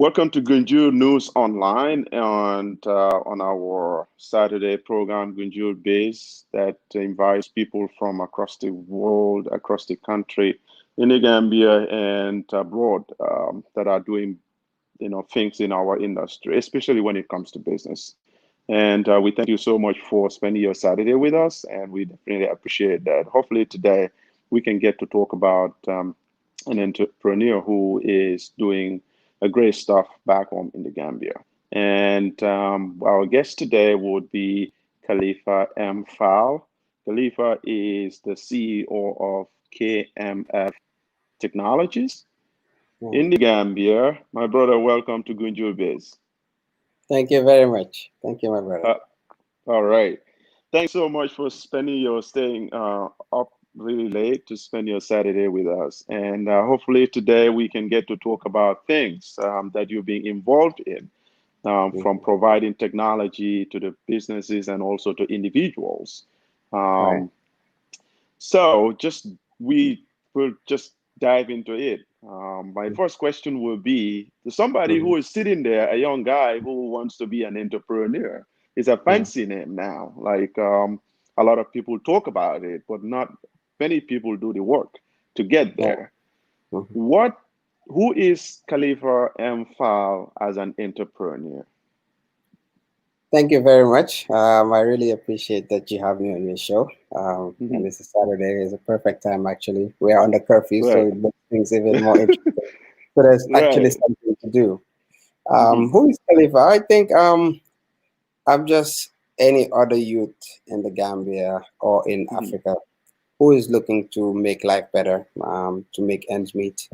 Welcome to Gunjur News Online and on our Saturday program, GunjurBIZ, that invites people from across the world, across the country, in the Gambia and abroad that are doing, things in our industry, especially when it comes to business. And we thank you so much for spending your Saturday with us, and we definitely appreciate that. Hopefully today we can get to talk about an entrepreneur who is doing a great stuff back home in the Gambia. And our guest today would be Kalifa M. Faal. Kalifa is the CEO of KMF Technologies Mm. in the Gambia. My brother, welcome to GunjurBIZ. Thank you very much. Thank you, my brother. Uh, all right. Thanks so much for staying up really late to spend your Saturday with us. And hopefully today we can get to talk about things that you're being involved in, from Mhm. providing technology to the businesses and also to individuals. Right. Um, so just we will just dive into it. My first question will be to somebody Mhm. who is sitting there, a young guy who wants to be an entrepreneur. It's a Mhm. fancy name now. Like a lot of people talk about it, but not many people do the work to get Right. there. Mhm. What? Who is Khalifa M. Fal as an entrepreneur? Thank you very much. I really appreciate that you have me on your show. And Hmm. this is Saturday. It's a perfect time, actually. We are under curfew, so Right. it makes things even more interesting. So there's actually Right. something to do. Hmm. Who is Khalifa? I think I'm just any other youth in the Gambia or in Hmm. Africa who is looking to make life better, to make ends meet.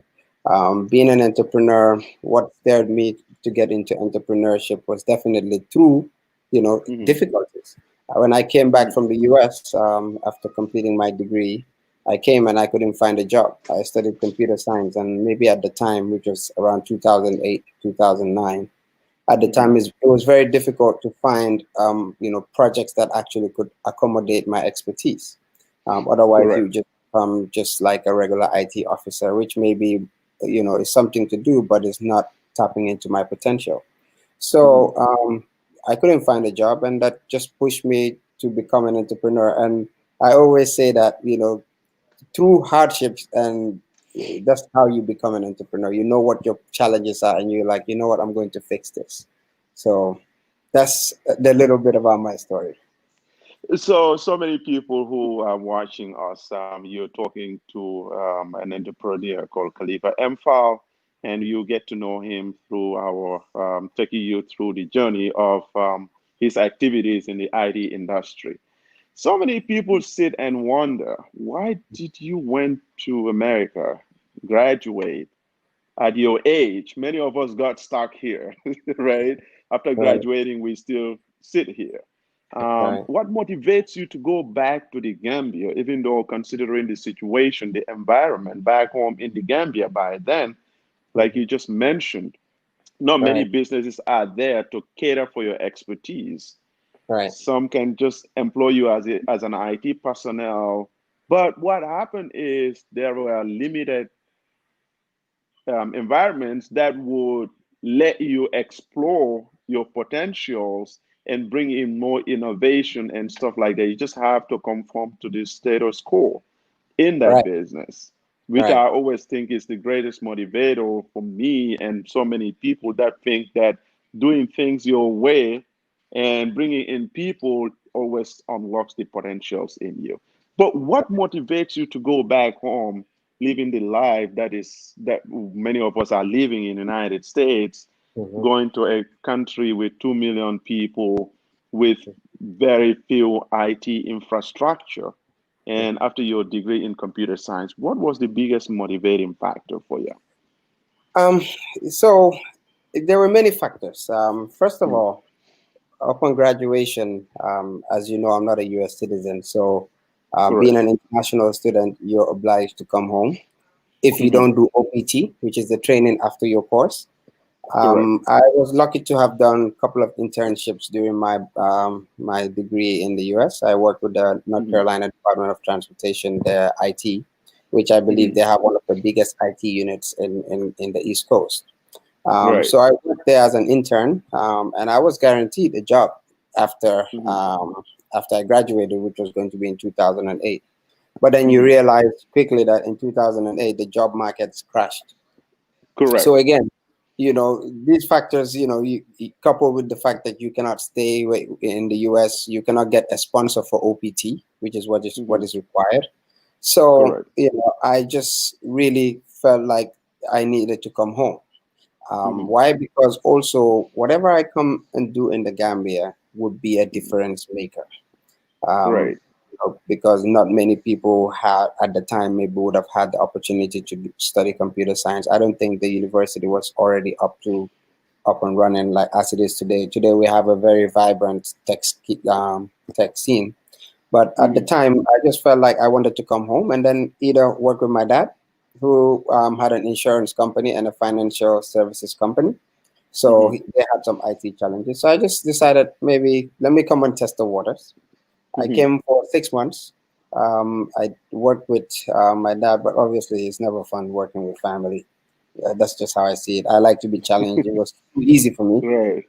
Being an entrepreneur, what steered me to get into entrepreneurship was definitely through, Hmm. difficulties. When I came back Hmm. from the US after completing my degree, I came and I couldn't find a job. I studied computer science, and maybe at the time, which was around 2008, 2009, at the Hmm. time it was very difficult to find projects that actually could accommodate my expertise. Otherwise you Correct. just like a regular IT officer, which maybe is something to do, but is not tapping into my potential. Hmm. So I couldn't find a job, and that just pushed me to become an entrepreneur. And I always say that through hardships, and that's how you become an entrepreneur. You know what your challenges are, and you're like, you know what, I'm going to fix this. So that's the little bit about my story. So many people who are watching us, you're talking to an entrepreneur called Khalifa Mfal, and you get to know him through taking you through the journey of his activities in the IT industry. So many people sit and wonder, why did you went to America, graduate at your age? Many of us got stuck here, right? After Right, graduating, we still sit here. right. What motivates you to go back to the Gambia, even though considering the situation, the environment back home in the Gambia by then, like Mhm. you just mentioned, not many Right, businesses are there to cater for your expertise. right, Some can just employ you as an IT personnel. But what happened is there were limited environments that would let you explore your potentials and bring in more innovation and stuff like that. You just have to conform to the status quo in that right, business, which right, I always think is the greatest motivator for me and so many people that think that doing things your way and bringing in people always unlocks the potentials in you. But what motivates you to go back home, living the life that many of us are living in the United States, hmm going to a country with 2 million people with very few IT infrastructure? And after your degree in computer science, what was the biggest motivating factor for you? um so there were many factors. First of Mm. all, upon graduation, as you know, I'm not a US citizen, so being Correct. an international student, you're obliged to come home if you Hmm. don't do OPT, which is the training after your course. Correct. I was lucky to have done a couple of internships during my degree in the US. I worked with the North Hmm. Carolina Department of Transportation, the IT, which I believe Hmm. they have one of the biggest IT units in the East Coast. Right. So I worked there as an intern, and I was guaranteed a job after Mm-hmm. after I graduated, which was going to be in 2008. But then you Mm-hmm. realize quickly that in 2008 the job markets crashed. Correct. So again, these factors, you couple with the fact that you cannot stay in the US, you cannot get a sponsor for OPT, which is what Mm-hmm. is required. So Correct. I just really felt like I needed to come home. Mm-hmm. Why? Because also whatever I come and do in the Gambia would be a Mm-hmm. difference maker. Um, Right. because not many people had at the time maybe would have had the opportunity to study computer science. I don't think the university was already up and running like as it is today. Today we have a very vibrant tech scene. But at the Mm-hmm. time, I just felt like I wanted to come home and then either work with my dad, who had an insurance company and a financial services company. So Mm-hmm. they had some IT challenges. So I just decided maybe let me come and test the waters. I Mm-hmm. came for 6 months. I worked with my dad, but obviously it's never fun working with family. That's just how I see it. I like to be challenged. It was too easy for me, Right.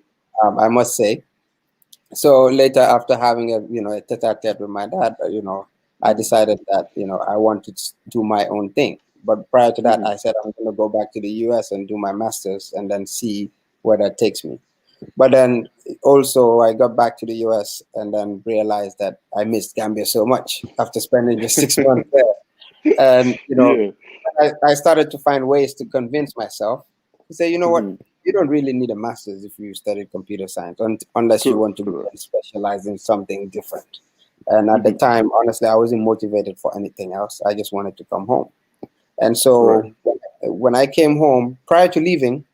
I must say. So later, after having a tete-a-tete with my dad, I Mm-hmm. decided that I wanted to do my own thing. But prior to that, Mm-hmm. I said I'm going to go back to the US and do my masters and then see where that takes me. But then also I got back to the US and then realized that I missed Gambia so much after spending just 6 months there. And Yeah. I started to find ways to convince myself to say, you know what, Mm-hmm. you don't really need a master's if you studied computer science, unless you Correct. want to Correct. specialize in something different. And at the Mm-hmm. time, honestly, I wasn't motivated for anything else. I just wanted to come home. And Right. so when I came home, prior to leaving,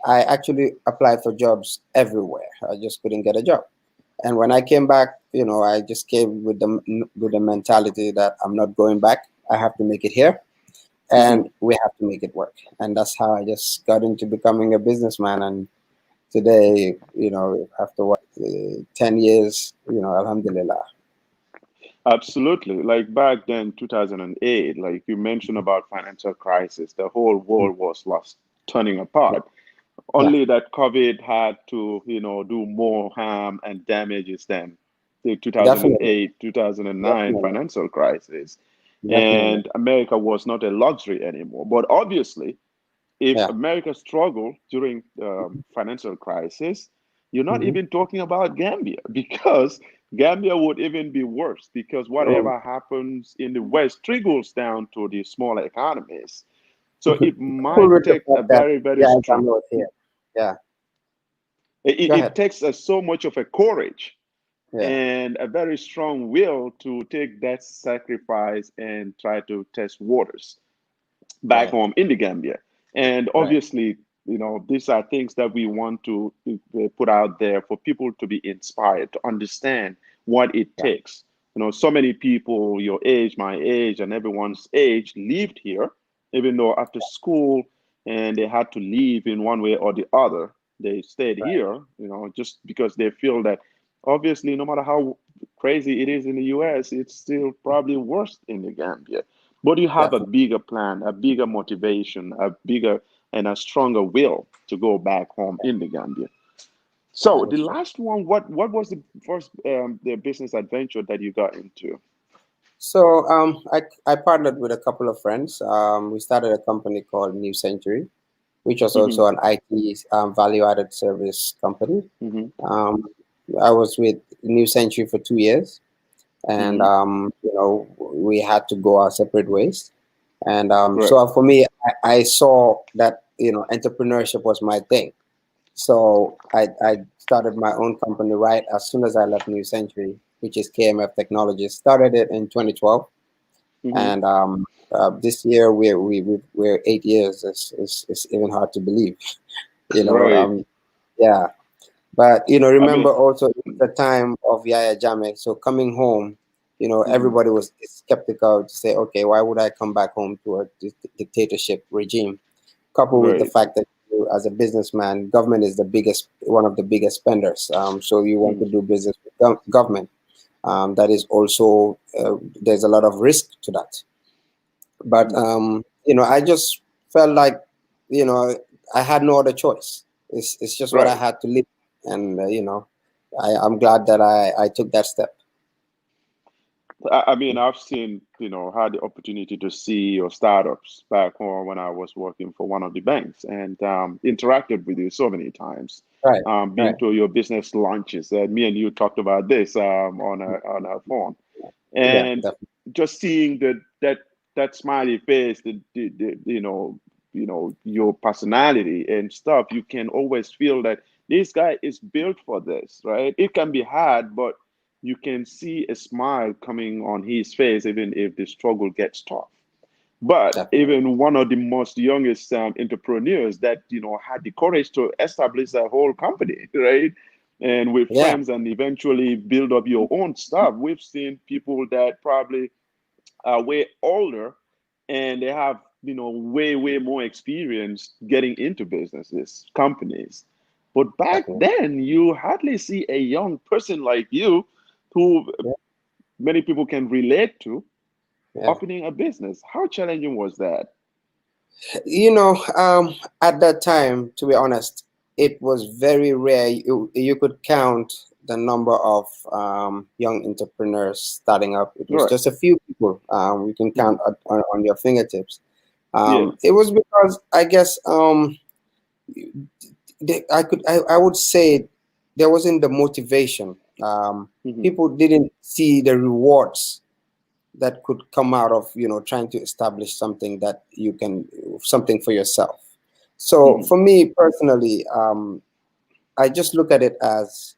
I actually applied for jobs everywhere. I just couldn't get a job. And when I came back, I just came with the mentality that I'm not going back. I have to make it here, Mm-hmm. and we have to make it work. And that's how I just got into becoming a businessman. And today, after 10 years, Alhamdulillah. Absolutely. Like back then, 2008, like you mentioned about financial crisis, the whole world was lost, turning Yeah, apart. yeah, Only that COVID had to, do more harm and damages than the definitely, 2008, 2009 definitely, financial crisis. definitely. And America was not a luxury anymore. But obviously, if Yeah. America struggled during financial crisis, you're not Hmm. even talking about Gambia because Gambia would even be worse because Oh, whatever happens in the West trickles down to the smaller economies. So it cool might with the take a fact that very, very yeah, strong. I'm not here. Yeah, go It ahead. takes so much of a courage Yeah, and a very strong will to take that sacrifice and try to test waters back right, home in the Gambia. And right. obviously, these are things that we want to put out there for people to be inspired to understand what it Yeah, takes. So many people your age, my age, and everyone's age lived here, even though after school and they had to leave in one way or the other, they stayed right. here, just because they feel that obviously, no matter how crazy it is in the US, it's still probably worse in the Gambia, but you have a Definitely. bigger plan, a bigger motivation, a bigger and a stronger will to go back home in the Gambia. So That the is true. last one, what was the first the business adventure that you got into? So I partnered with a couple of friends. We started a company called New Century, which was Hmm. also an IT value-added service company. Hmm. Um, I was with New Century for 2 years, and Hmm. we had to go our separate ways. And Right. so for me, I saw that entrepreneurship was my thing. So I started my own company right as soon as I left New Century, which is KMF Technologies. Started it in 2012, Hmm. and this year we're 8 years. It's even hard to believe, you know. Right. Yeah, but I mean, remember also the time of Yaya Jammeh. So coming home, hmm. everybody was skeptical to say, okay, why would I come back home to a dictatorship regime? Coupled with the Right. fact that you, as a businessman, government is one of the biggest spenders. So you want Hmm. to do business with government. That is also there's a lot of risk to that. But Hmm. I just felt like you know I had no other choice. It's just what I Right. had to live, and I'm glad that I took that step. I mean, I've seen, had the opportunity to see your startups back home when I was working for one of the banks, and interacted with you so many times. Right, Been right, to your business lunches. Me and you talked about this on our phone, yeah, and definitely, just seeing that smiley face, your personality and stuff, you can always feel that this guy is built for this, right? It can be hard, but you can see a smile coming on his face, even if the struggle gets tough. But definitely. even one of the most youngest entrepreneurs that had the courage to establish a whole company, right? And with Yeah, friends, and eventually build up your own stuff. We've seen people that probably are way older, and they have way more experience getting into businesses, companies. But back definitely. then, you hardly see a young person like you, who Yeah, many people can relate to, yeah. opening a business. How challenging was that? At that time, to be honest, it was very rare. You could count the number of young entrepreneurs starting up. It was Right. just a few people. You can Hmm. count on your fingertips. Yeah. It was because I guess I would say there wasn't the motivation. Hmm. People didn't see the rewards that could come out of trying to establish something that you can something for yourself. So Hmm. for me personally, I just look at it as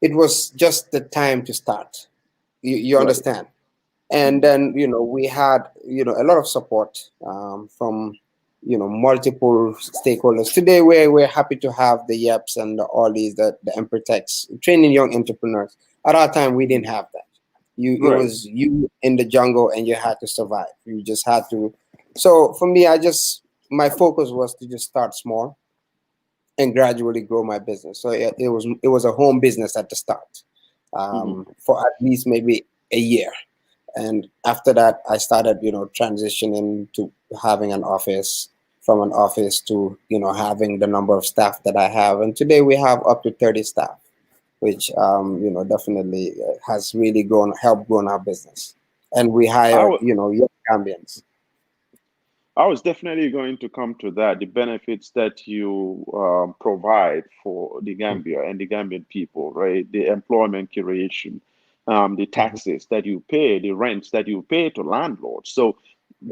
it was just the time to start. You Right. understand? And Hmm. then we had a lot of support from multiple stakeholders. Today we're happy to have the YEPs and all these the Empertex training young entrepreneurs. At our time we didn't Hmm. have that. It Right. was you in the jungle and you had to survive. You just had to. So for me, my focus was to just start small and gradually grow my business. So it was a home business at the start, Hmm. for at least maybe a year. And after that I started transitioning to having an office, from an office to having the number of staff that I have, and today we have up to 30 staff, which definitely has really helped grow our business. And we I, hire w- young Gambians. I was definitely going to come to that, the benefits that you provide for the Gambia and the Gambian people, right? The employment creation, the Mhm. taxes that you pay, the rents that you pay to landlords. So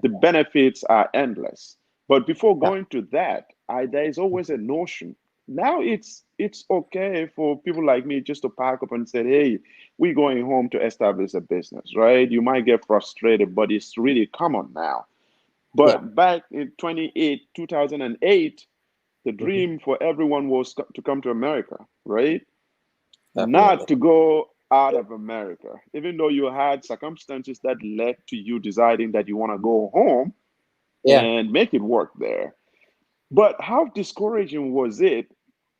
the benefits are endless. But before Yeah, going to that, there is always a notion. Now it's okay for people like me just to pack up and say, "Hey, we're going home to establish a business," right? You might get frustrated, but it's really common now. yeah. But back in 2008, the Hmm. dream for everyone was to come to America, right? Not Definitely. to go out of America. Even though you had circumstances that led to you deciding that you want to go home Yeah. and make it work there. But how discouraging was it,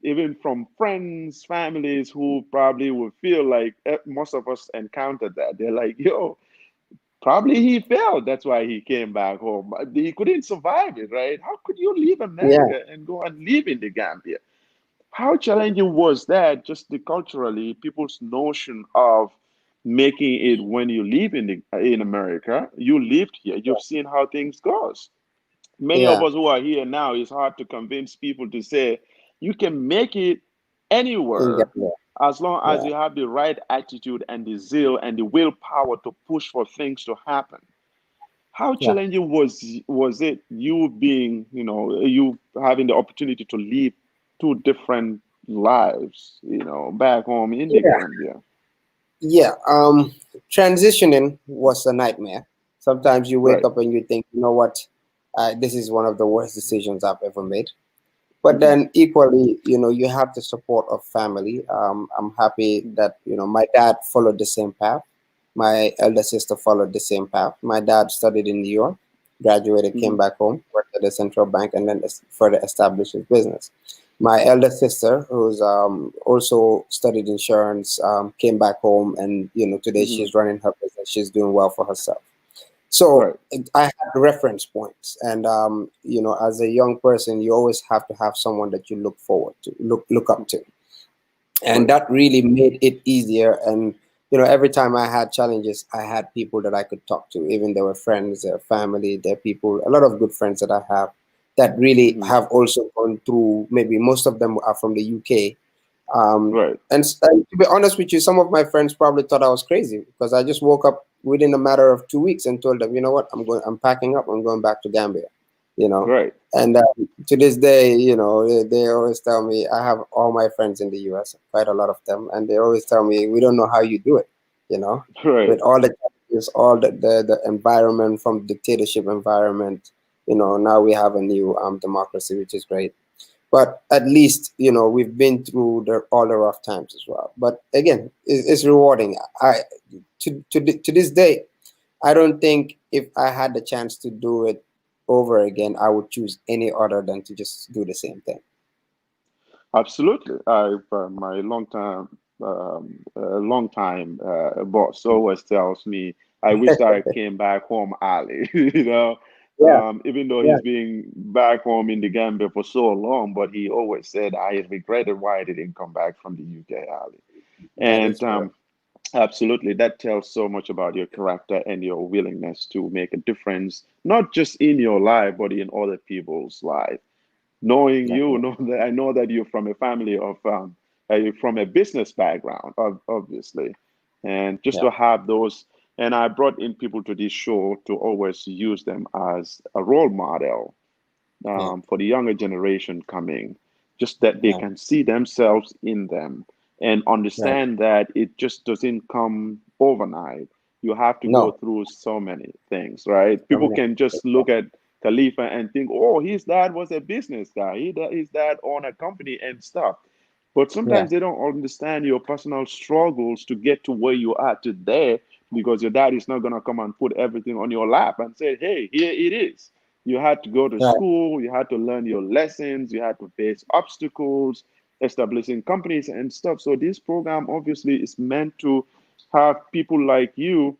even from friends, families who probably would feel like most of us encountered that? They're like, yo, probably he failed. That's why he came back home. He couldn't survive it, right? How could you leave Yeah. America and go and live in the Gambia? How challenging was that, just the culturally, people's notion of making it when you live in America? You lived here. You've seen how things goes. Many of Yeah. us who are here now, it's hard to convince people to say you can make it anywhere Yeah. as long as Yeah. you have the right attitude and the zeal and the willpower to push for things to happen. How Yeah. challenging was it, you being, you having the opportunity to live two different lives, back home in the Yeah. Gambia? Yeah. Transitioning was a nightmare. Sometimes you wake Right. up and you think, you know what, this is one of the worst decisions I've ever made. But Hmm. then equally, you have the support of family. I'm happy that my dad followed the same path. My elder sister followed the same path. My dad studied in New York, graduated, came Hmm. back home, worked at the central bank, and then further established his business. My elder sister, who's also studied insurance, came back home, and today Hmm. she's running her business. She's doing well for herself. So Right. I had reference points, and as a young person, you always have to have someone that you look forward to, look up to, and Right. that really made it easier. And every time I had challenges, I had people that I could talk to, even they were friends, their family, their people, a lot of good friends that I have that really Hmm. have also gone through. Maybe most of them are from the UK. Right. And to be honest with you, some of my friends probably thought I was crazy because I just woke up within a matter of 2 weeks and told them, you know what, I'm packing up, I'm going back to Gambia, you know. Right. And to this day, they always tell me, I have all my friends in the US, quite a lot of them, and they always tell me, we don't know how you do it, you know, Right. with all the challenges, all the environment from dictatorship environment, now we have a new democracy, which is great. But at least we've been through all the rough times as well. But again, it's rewarding. To this day, I don't think if I had the chance to do it over again, I would choose any other than to just do the same thing. Absolutely. I've my long time boss always tells me, "I wish that I came back home early." Yeah, Even though yeah, he's been back home in the Gambia for so long, but he always said, "I regretted why I didn't come back from the UK early." that is And true. absolutely, that tells so much about your character and your willingness to make a difference, not just in your life, but in other people's life. Knowing you, Definitely. know that I know that you're from a family of, you're from a business background, obviously, and just Yeah, to have those. And I brought in people to this show to always use them as a role model yeah, for the younger generation coming, just that they yeah. can see themselves in them and Right. understand that it just doesn't come overnight. You have to go No. through so many things, right? I'm People not- can just look at Khalifa and think, oh, his dad was a business guy. His dad owned a company and stuff. But Yeah. sometimes they don't understand your personal struggles to get to where you are today because your dad is not going to come and put everything on your lap and say, hey, here it is. You had to go to Right. school, you had to learn your lessons, you had to face obstacles, establishing companies and stuff. So this program obviously is meant to have people like you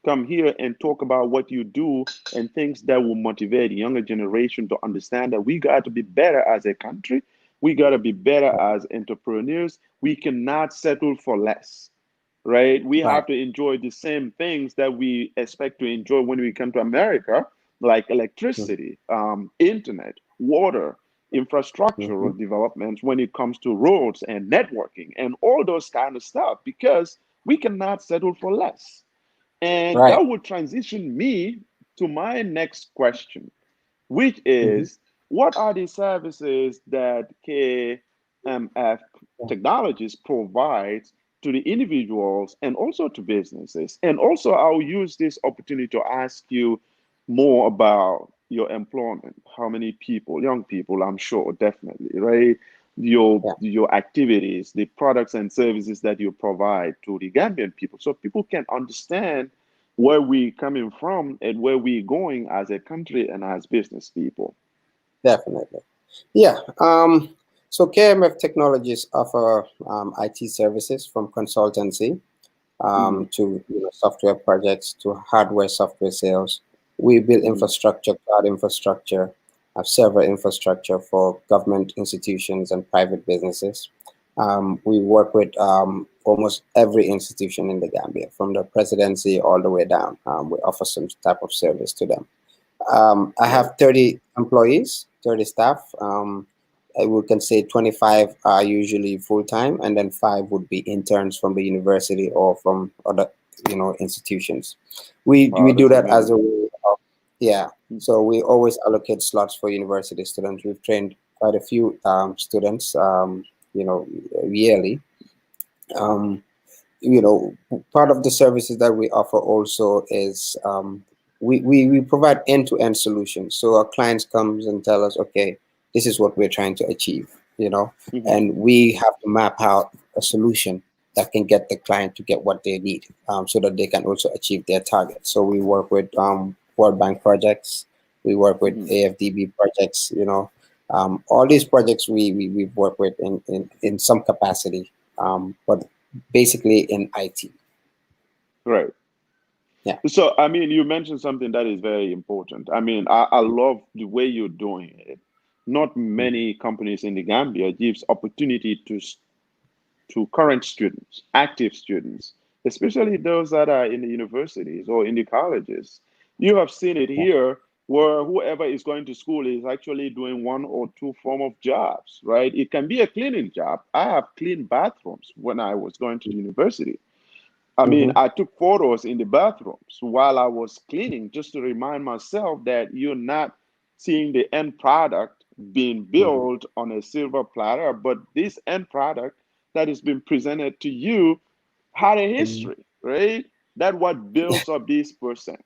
come here and talk about what you do and things that will motivate the younger generation to understand that we got to be better as a country. We got to be better as entrepreneurs. We cannot settle for less, right? We Right. have to enjoy the same things that we expect to enjoy when we come to America, like electricity, internet, water, Mm-hmm. infrastructural developments when it comes to roads and networking and all those kind of stuff because we cannot settle for less. And Right. that would transition me to my next question, which Mm-hmm. is what are the services that KMF Technologies provides to the individuals and also to businesses? And also, I'll use this opportunity to ask you more about your employment. How many people, young people, I'm sure, definitely, right? Yeah. Your activities, the products and services that you provide to the Gambian people, so people can understand where we coming from and where we going as a country and as business people. Definitely. Yeah. So KMF Technologies offer IT services from consultancy Hmm. to software projects to hardware software sales. We build Hmm. infrastructure, cloud infrastructure, server infrastructure for government institutions and private businesses. We work with almost every institution in the Gambia, from the presidency all the way down. We offer some type of service to them. I Right. have 30 employees, 30 staff. We can say 25 are usually full time, and then five would be interns from the university or from other, institutions. We Wow, do that's that as a amazing. way of, yeah. So we always allocate slots for university students. We've trained quite a few students, yearly. Um, you know Part of the services that we offer also is we provide end-to-end solutions, so our clients comes and tell us, okay, this is what we're trying to achieve, Hmm. and we have to map out a solution that can get the client to get what they need, so that they can also achieve their target. So we work with World Bank projects, we work with Hmm. AFDB projects, all these projects we work with in some capacity, but basically in IT. Right. Yeah. So, I mean, you mentioned something that is very important. I mean, I love the way you're doing it. Not Mhm. many companies in the Gambia gives opportunity to current students, active students, especially those that are in the universities or in the colleges. You have seen it Yeah. here where whoever is going to school is actually doing one or two form of jobs, right? It can be a cleaning job. I have cleaned bathrooms when I was going to the university. I mean, Mhm. I took photos in the bathrooms while I was cleaning just to remind myself that you're not seeing the end product being Mhm. built on a silver platter, but this end product that is being presented to you had a Mhm. history, right? That what builds up this person.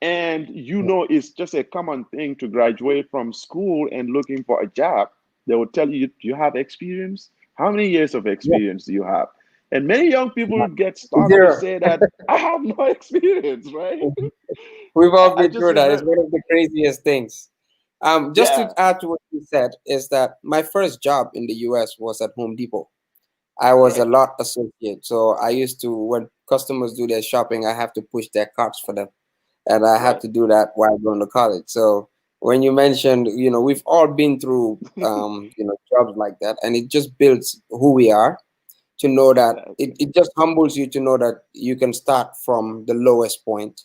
And you Yeah. know, it's just a common thing to graduate from school and looking for a job. They will tell you, do you have experience? How many years of Yeah. experience do you have? And many young people get stuck to Zero. say that I have no experience, right? We've all I been just through that. It's remember, one of the craziest things. Just to yeah, add to what you said, is that my first job in the US was at Home Depot. I was a right. lot associate. So I used to, when customers do their shopping, I have to push their carts for them. And I had Right. to do that while going to college. So when you mentioned, we've all been through, jobs like that, and it just builds who we are, to know that Exactly. it just humbles you to know that you can start from the lowest point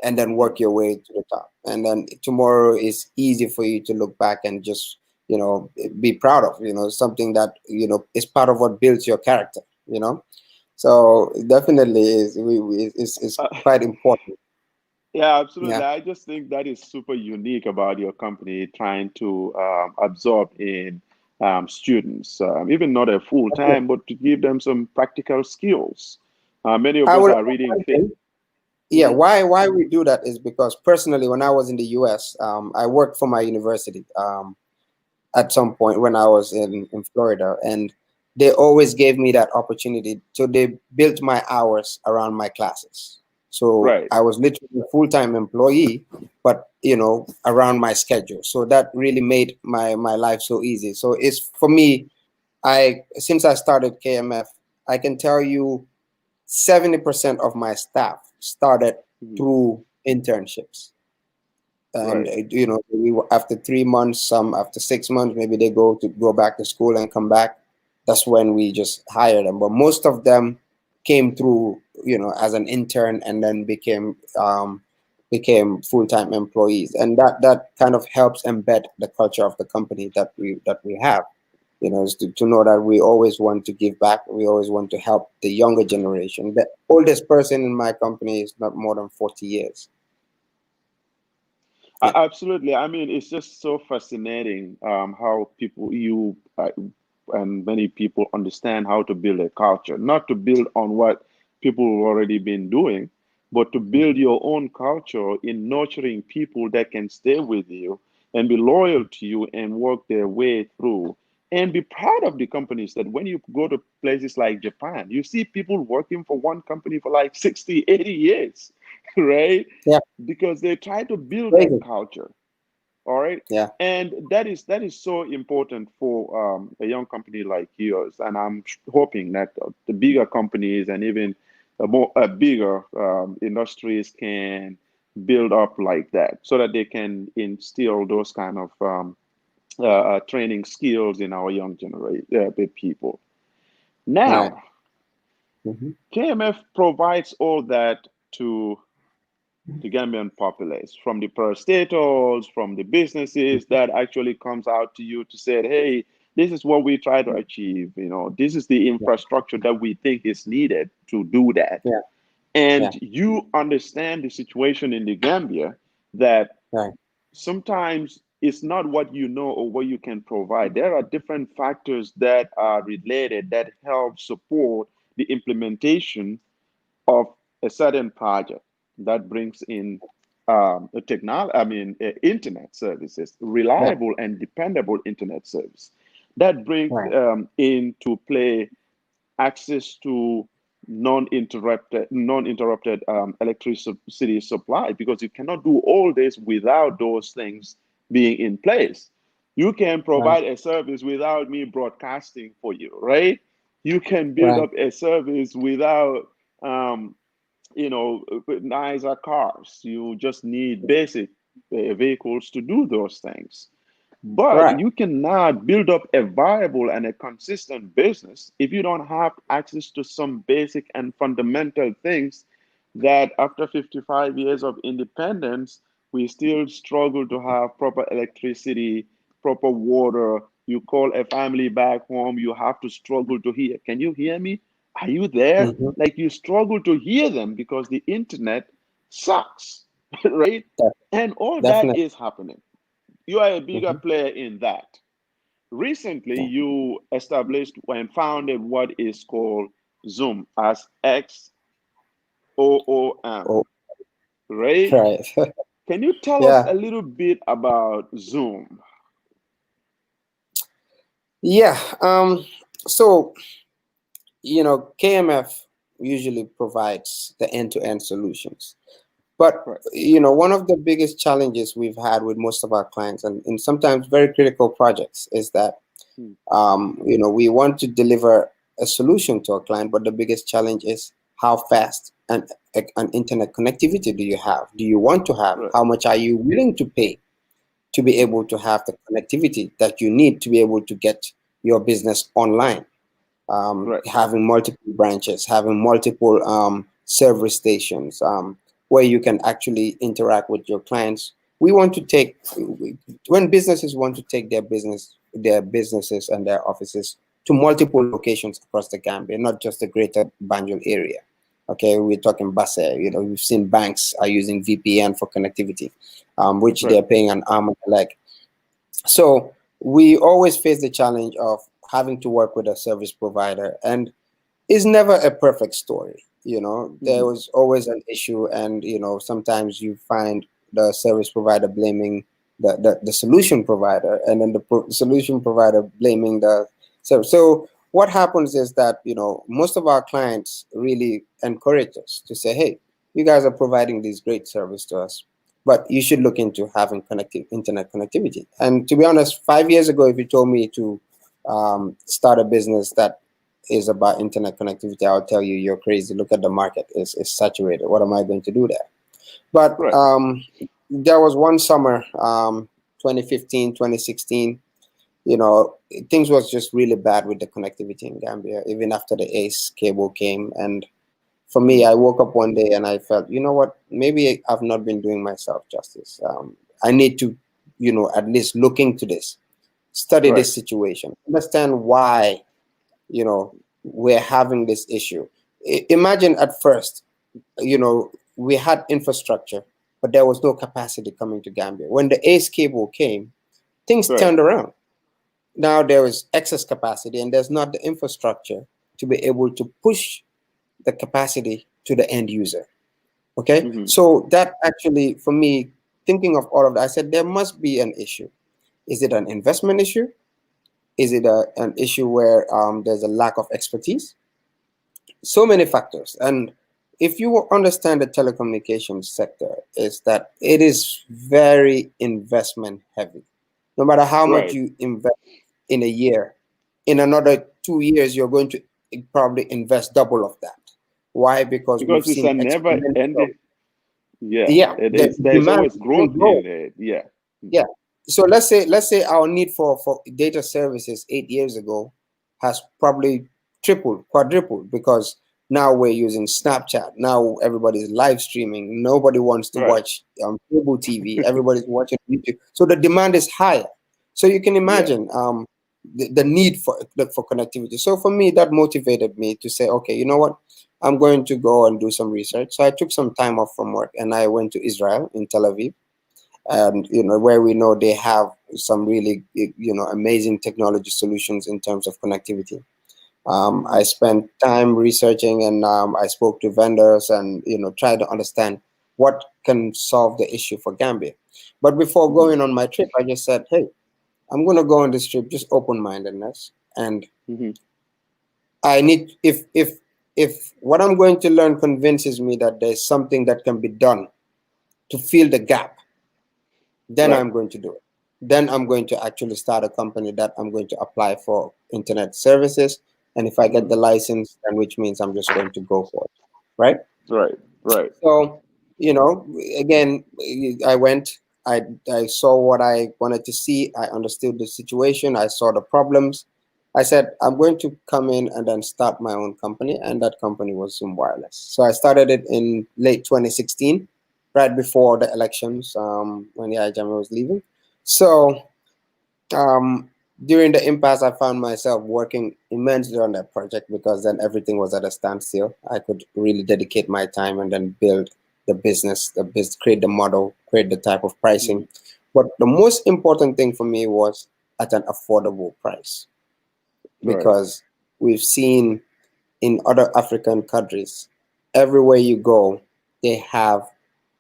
and then Mhm. work your way to the top. And then tomorrow is easy for you to look back and just, be proud of, something that, is part of what builds your character, you know. So it definitely is Uh, quite important. yeah, absolutely. Yeah. I just think that is super unique about your company trying to absorb in students, even not a full time, but to give them some practical skills. Many of I us will are add reading one fit. thing. Yeah, Mhm. why we do that is because personally, when I was in the US, I worked for my university. At some point when I was in Florida, and they always gave me that opportunity. So they built my hours around my classes. So Right. I was literally a full-time employee, but around my schedule. So that really made my life so easy. So it's for me, I since I started KMF, I can tell you 70% of my staff started Mhm. through internships. And Right. after 3 months, some after 6 months, maybe they go back to school and come back. That's when we just hire them. But most of them came through, as an intern, and then became full-time employees, and that kind of helps embed the culture of the company that we have. Is to know that we always want to give back. We always want to help the younger generation. The oldest person in my company is not more than 40 years. Yeah. Absolutely. I mean, it's just so fascinating how people you and many people understand how to build a culture, not to build on what people have already been doing, but to build your own culture in nurturing people that can stay with you and be loyal to you and work their way through and be proud of the companies that when you go to places like Japan, you see people working for one company for like 60, 80 years, right? Yeah. Because they try to build that Crazy. culture. All right. Yeah. And that is so important for a young company like yours. And I'm hoping that the bigger companies and even bigger industries can build up like that so that they can instill those kind of training skills in our young generation people. Right. Now, Hmm. KMF provides all that to the Gambian populace, from the parastatals, from the businesses that actually comes out to you to say, hey, this is what we try to achieve. This is the Yeah. infrastructure that we think is needed to do that. Yeah. And Yeah. you understand the situation in the Gambia that Right. sometimes it's not what you know or what you can provide. There are different factors that are related that help support the implementation of a certain project that brings in a technology, I mean, internet services, Yeah. reliable and dependable internet service that brings Right. into play access to non-interrupted electricity supply, because you cannot do all this without those things being in place. You can Right. provide a service without me broadcasting for you, right? You can build Right. up a service without um, nicer cars. You just need basic vehicles to do those things. But Right. you cannot build up a viable and a consistent business if you don't have access to some basic and fundamental things that after 55 years of independence, we still struggle to have proper electricity, proper water. You call a family back home, you have to struggle to hear. Can you hear me? Are you there? Mm-hmm. Like you struggle to hear them because the internet sucks, right? And all that Definitely. is happening. You are a bigger Mm-hmm. player in that. Recently, Yeah. you established and founded what is called Zoom as XOOM, Oh, right? right. Can you tell us Yeah. a little bit about Zoom? Yeah. So, KMF usually provides the end-to-end solutions. But, Right. one of the biggest challenges we've had with most of our clients and sometimes very critical projects is that, Hmm. we want to deliver a solution to a client, but the biggest challenge is how fast an internet connectivity do you have? Do you want to have? Right. How much are you willing to pay to be Hmm. able to have the connectivity that you need to be able to get your business online? Right. Having multiple branches, having multiple service stations where you can actually interact with your clients. We want to take when businesses want to take their businesses and their offices to multiple locations across the Gambia, not just the greater Banjul area. Okay, we're talking Basse. We've seen banks are using VPN for connectivity, which Right. they're paying an arm and a leg. So we always face the challenge of having to work with a service provider, and it's never a perfect story. There Hmm. was always an issue, and sometimes you find the service provider blaming the solution provider, and then the solution provider blaming the service. So what happens is that most of our clients really encourage us to say, hey, you guys are providing this great service to us, but you should look into having connected internet connectivity. And to be honest, 5 years ago, if you told me to start a business that is about internet connectivity, I'll tell you you're crazy. Look at the market; it's saturated. What am I going to do there? But Right. there was one summer, 2015, 2016. Things was just really bad with the connectivity in Gambia, even after the ACE cable came. And for me, Hmm. I woke up one day and I felt, you know what? Maybe I've not been doing myself justice. I need to, at least look into this, study Right. this situation, understand why we're having this issue. Imagine at first, we had infrastructure, but there was no capacity coming to Gambia. When the ACE cable came, things Right. turned around. Now there is excess capacity, and there's not the infrastructure to be able to push the capacity to the end user. Okay, Hmm. so that actually, for me, thinking of all of that, I said there must be an issue. Is it an investment issue? Is it an issue where there's a lack of expertise? So many factors. And if you understand the telecommunications sector, is that it is very investment heavy. No matter how much Right. you invest in a year, in another 2 years, you're going to probably invest double of that. Why? Because we've Because it's a seen never exponential. ending. Yeah. Yeah, It the is. There's demand always can growth grow. in it. Yeah. Hmm. Yeah. So let's say our need for data services 8 years ago has probably tripled, quadrupled, because now we're using Snapchat. Now everybody's live streaming. Nobody wants to Right. watch cable TV. Everybody's watching YouTube. So the demand is higher. So you can Yeah. imagine the need for connectivity. So for me, that motivated me to say, okay, you know what? I'm going to go and do some research. So I took some time off from work and I went to Israel in Tel Aviv, and where we know they have some really amazing technology solutions in terms of connectivity. I Hmm. spent time researching, and I spoke to vendors and tried to understand what can solve the issue for Gambia. But before Hmm. going on my trip, I just said, hey, I'm going to go on this trip just open-mindedness, and Hmm. I need, if what I'm going to learn convinces me that there's something that can be done to fill the gap, then Right. I'm going to do it. Then I'm going to actually start a company that I'm going to apply for internet services. And if I get Hmm. the license, then which means I'm just going to go for it. Right? Right. Right. So, again, I went, I saw what I wanted to see. I understood the situation. I saw the problems. I said, I'm going to come in and then start my own company. And that company was Zoom Wireless. So I started it in late 2016, right before the elections, when the Jammeh was leaving. So um, during the impasse, I found myself working immensely on that project because then everything was at a standstill. I could really dedicate my time and then build create the model, create the type of pricing. Mhm. But the most important thing for me was at an affordable price, Right. because we've seen in other African countries, everywhere you go, they have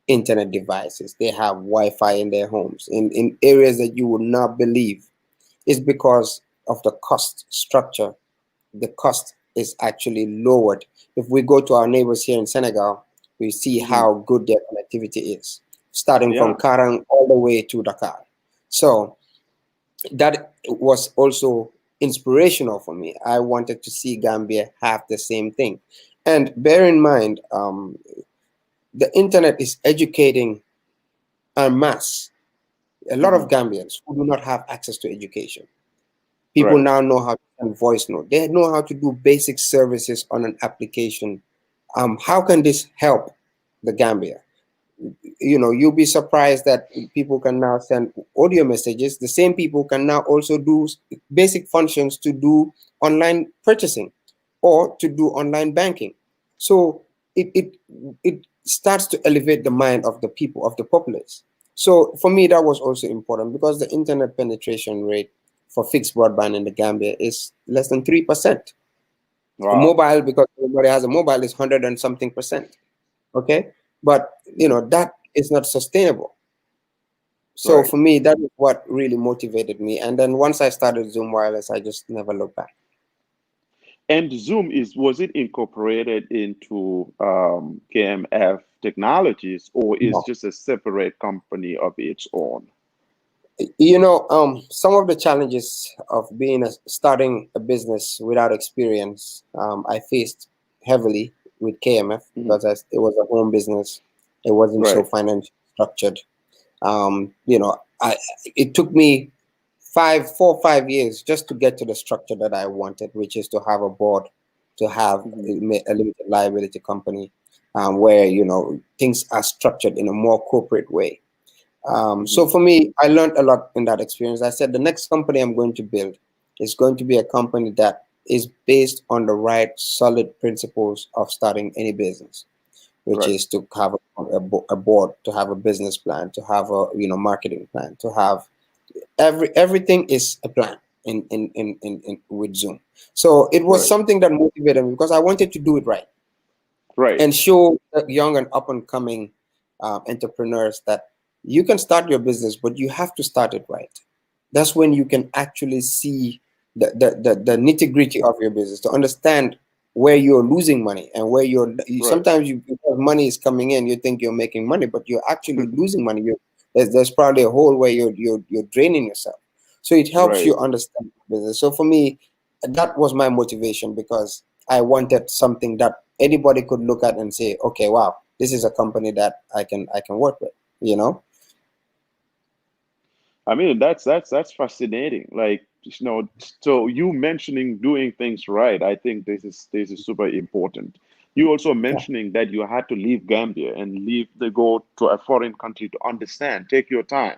internet devices, they have Wi-Fi in their homes, in areas that you would not believe. Is because of the cost structure. The cost is actually lowered. If we go to our neighbors here in Senegal, we see Mhm. how good their connectivity is, starting from Yeah. Karang all the way to Dakar. So that was also inspirational for me. I wanted to see Gambia have the same thing. And bear in mind, the internet is educating en masse a lot of Mhm. Gambians who do not have access to education. People Right. now know how to send voice note. They know how to do basic services on an application. How can this help the Gambia? You'll be surprised that people can now send audio messages. The same people can now also do basic functions to do online purchasing or to do online banking. So it starts to elevate the mind of the people, of the populace. So for me, that was also important because the internet penetration rate for fixed broadband in the Gambia is less than 3%. Wow. Mobile, because everybody has a mobile, is 100 and something percent. Okay, but Mhm. that is not sustainable. So Right. for me, that is what really motivated me. And then once I started Zoom Wireless, I just never looked back. And Zoom was it incorporated into KMF Technologies, or is No. just a separate company of its own? Some of the challenges of starting a business without experience, I faced heavily with KMF Mhm. because it was a home business. It wasn't so Right. financially structured. I it took me 4 or 5 years just to get to the structure that I wanted, which is to have a board, to have Mhm. a limited liability company, where things are structured in a more corporate way. So Mhm. for me, I learned a lot in that experience. I said the next company I'm going to build is going to be a company that is based on the right solid principles of starting any business, which Right. is to have a board, to have a business plan, to have a marketing plan, to have everything is a plan in with Zoom. So it was Right. something that motivated me because I wanted to do it right Right. and show the young and up and coming entrepreneurs that you can start your business, but you have to start it right. That's when you can actually see the nitty gritty of your business to understand where you're losing money and where Right. sometimes because money is coming in, you think you're making money, but you're actually losing money. There's probably a hole where you're draining yourself. So it helps Right. you understand the business. So for me, that was my motivation because I wanted something that anybody could look at and say, okay, wow, this is a company that I can work with, you know? I mean, that's fascinating. Like, so you mentioning doing things right, I think this is super important. You also Yeah, mentioning that you had to leave Gambia and leave the go to a foreign country to understand, take your time,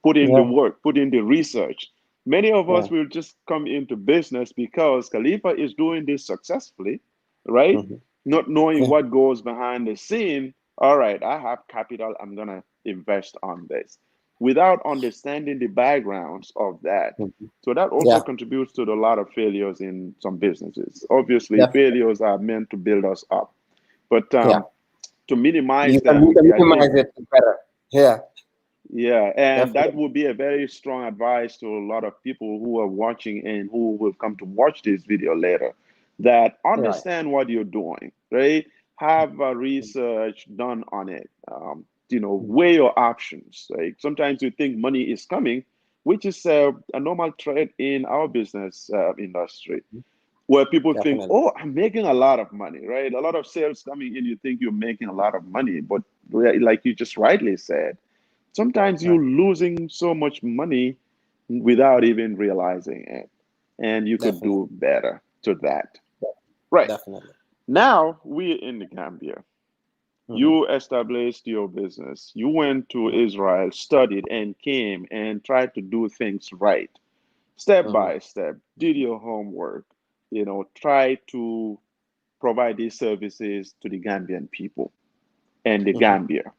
put in the yeah, work, put in the research. Many of yeah. us will just come into business because Khalifa is doing this successfully, right? Hmm. Not knowing Yeah, what goes behind the scene. All right, I have capital, I'm gonna invest on this without understanding the backgrounds of that. mhm. So that also Yeah, contributes to a lot of failures in some businesses. Obviously, definitely. failures are meant to build us up, but Yeah, to minimize you can them, I minimize think, it better. Yeah, yeah, and that definitely. would be a very strong advice to a lot of people who are watching and who will come to watch this video later. That Right. understand what you're doing, right? Have a research done on it. Weigh your options. Like sometimes you think money is coming, which is a normal trend in our business industry. where people think, Definitely. oh, I'm making a lot of money, right? A lot of sales coming in, you think you're making a lot of money, but like you just rightly said, sometimes you're Right. losing so much money without even realizing it. And you could Definitely. do better to that. Right. Definitely. Now we're in the Gambia. Hmm. You established your business. You went to Israel, studied, and came and tried to do things right, step Hmm. by step, did your homework, try to provide these services to the Gambian people and the Hmm. Gambia,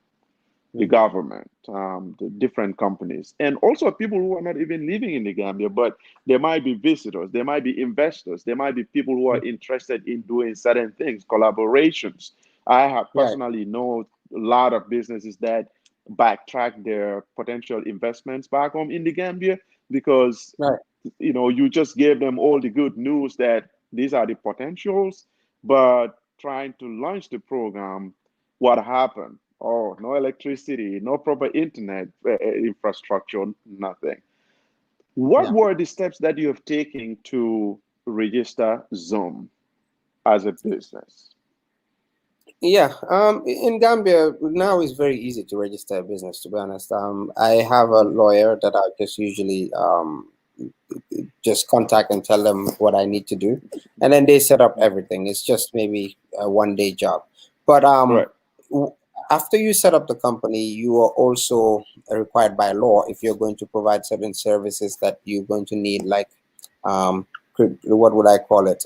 the Hmm. government, the different companies, and also people who are not even living in the Gambia, but there might be visitors, there might be investors, there might be people who are interested in doing certain things, collaborations. I have Right. personally know a lot of businesses that backtrack their potential investments back home in the Gambia because Right. you just gave them all the good news that these are the potentials, but trying to launch the program, what happened? Oh, no electricity, no proper internet infrastructure, nothing. What Yeah. were the steps that you have taken to register Zoom as a business? Yeah. In Gambia now it's very easy to register a business. To be honest, I have a Mhm. lawyer that I just usually just contact and tell them what I need to do, and then they set up everything. It's just maybe a 1 day job, but Right. w- after you set up the company, you are also required by law if you're going to provide certain services that you're going to need, like what would I call it?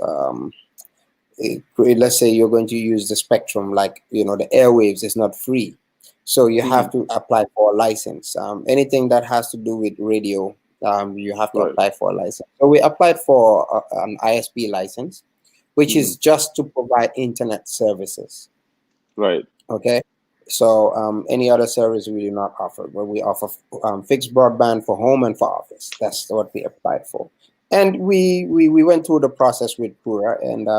Let's say you're going to use the spectrum, like the airwaves is not free, so you Hmm. have to apply for a license. Anything that has to do with radio, you have to Right. apply for a license. So we applied for an ISP license, which Hmm. is just to provide internet services. Right. Okay. So any other service we do not offer, but we offer fixed broadband for home and for office. That's what we applied for. And we went through the process with Pura, and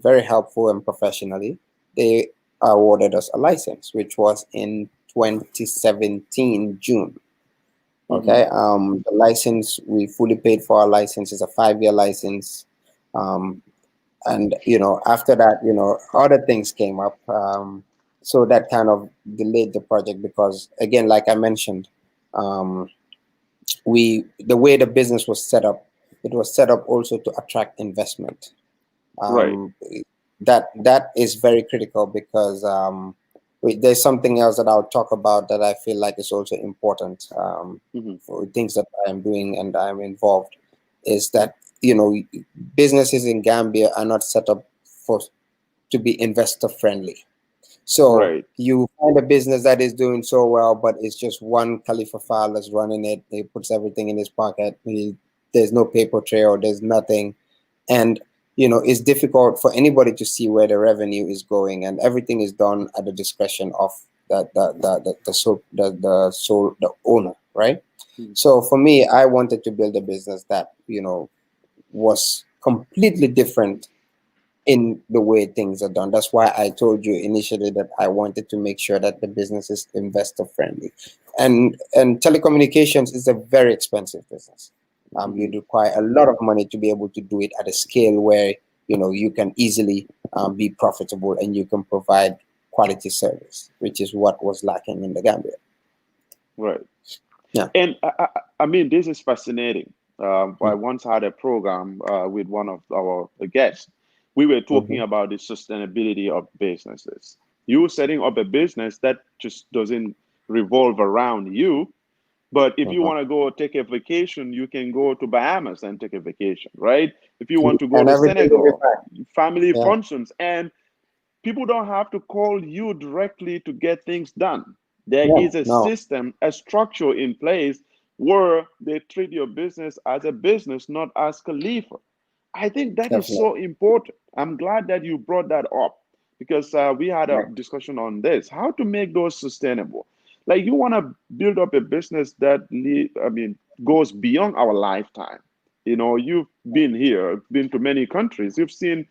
very helpful and professionally. They awarded us a license, which was in 2017 June. Hmm. Okay. The license, we fully paid for our license. Is a 5-year license. Um, and after that, other things came up, so that kind of delayed the project, because again, like I mentioned, um, we the way the business was set up, it was set up also to attract investment. Right. um, that is very critical, because there's something else that I'll talk about that I feel like is also important, Hmm. for things that I am doing and I'm involved, is that businesses in Gambia are not set up for to be investor friendly. So Right. you find a business that is doing so well, but it's just one Kalifa Faal that's running it. He puts everything in his pocket. There's no paper trail. There's nothing, and it's difficult for anybody to see where the revenue is going, and everything is done at the discretion of the owner, right? Mhm. So for me, I wanted to build a business that was completely different in the way things are done. That's why I told you initially that I wanted to make sure that the business is investor friendly. And telecommunications is a very expensive business. You Mhm. require a lot of money to be able to do it at a scale where you can easily be profitable, and you can provide quality service, which is what was lacking in the Gambia. Right. Yeah. And I mean, this is fascinating. I Mm-hmm. once had a program with one of our guests. We were talking Mm-hmm. about the sustainability of businesses. You setting up a business that just doesn't revolve around you, but if you want to go take a vacation, you can go to Bahamas and take a vacation, right? If you want to go And to everything will be Senegal, fine. family Yeah. functions, and people don't have to call you directly to get things done. There Yeah. is a No. system, a structure in place where they treat your business as a business, not as Khalifa. I think that is Definitely. so important. I'm glad that you brought that up because we had a Right. discussion on this how to make those sustainable. Like you want to build up a business that I mean goes beyond our lifetime. You've been here, been to many countries. You've seen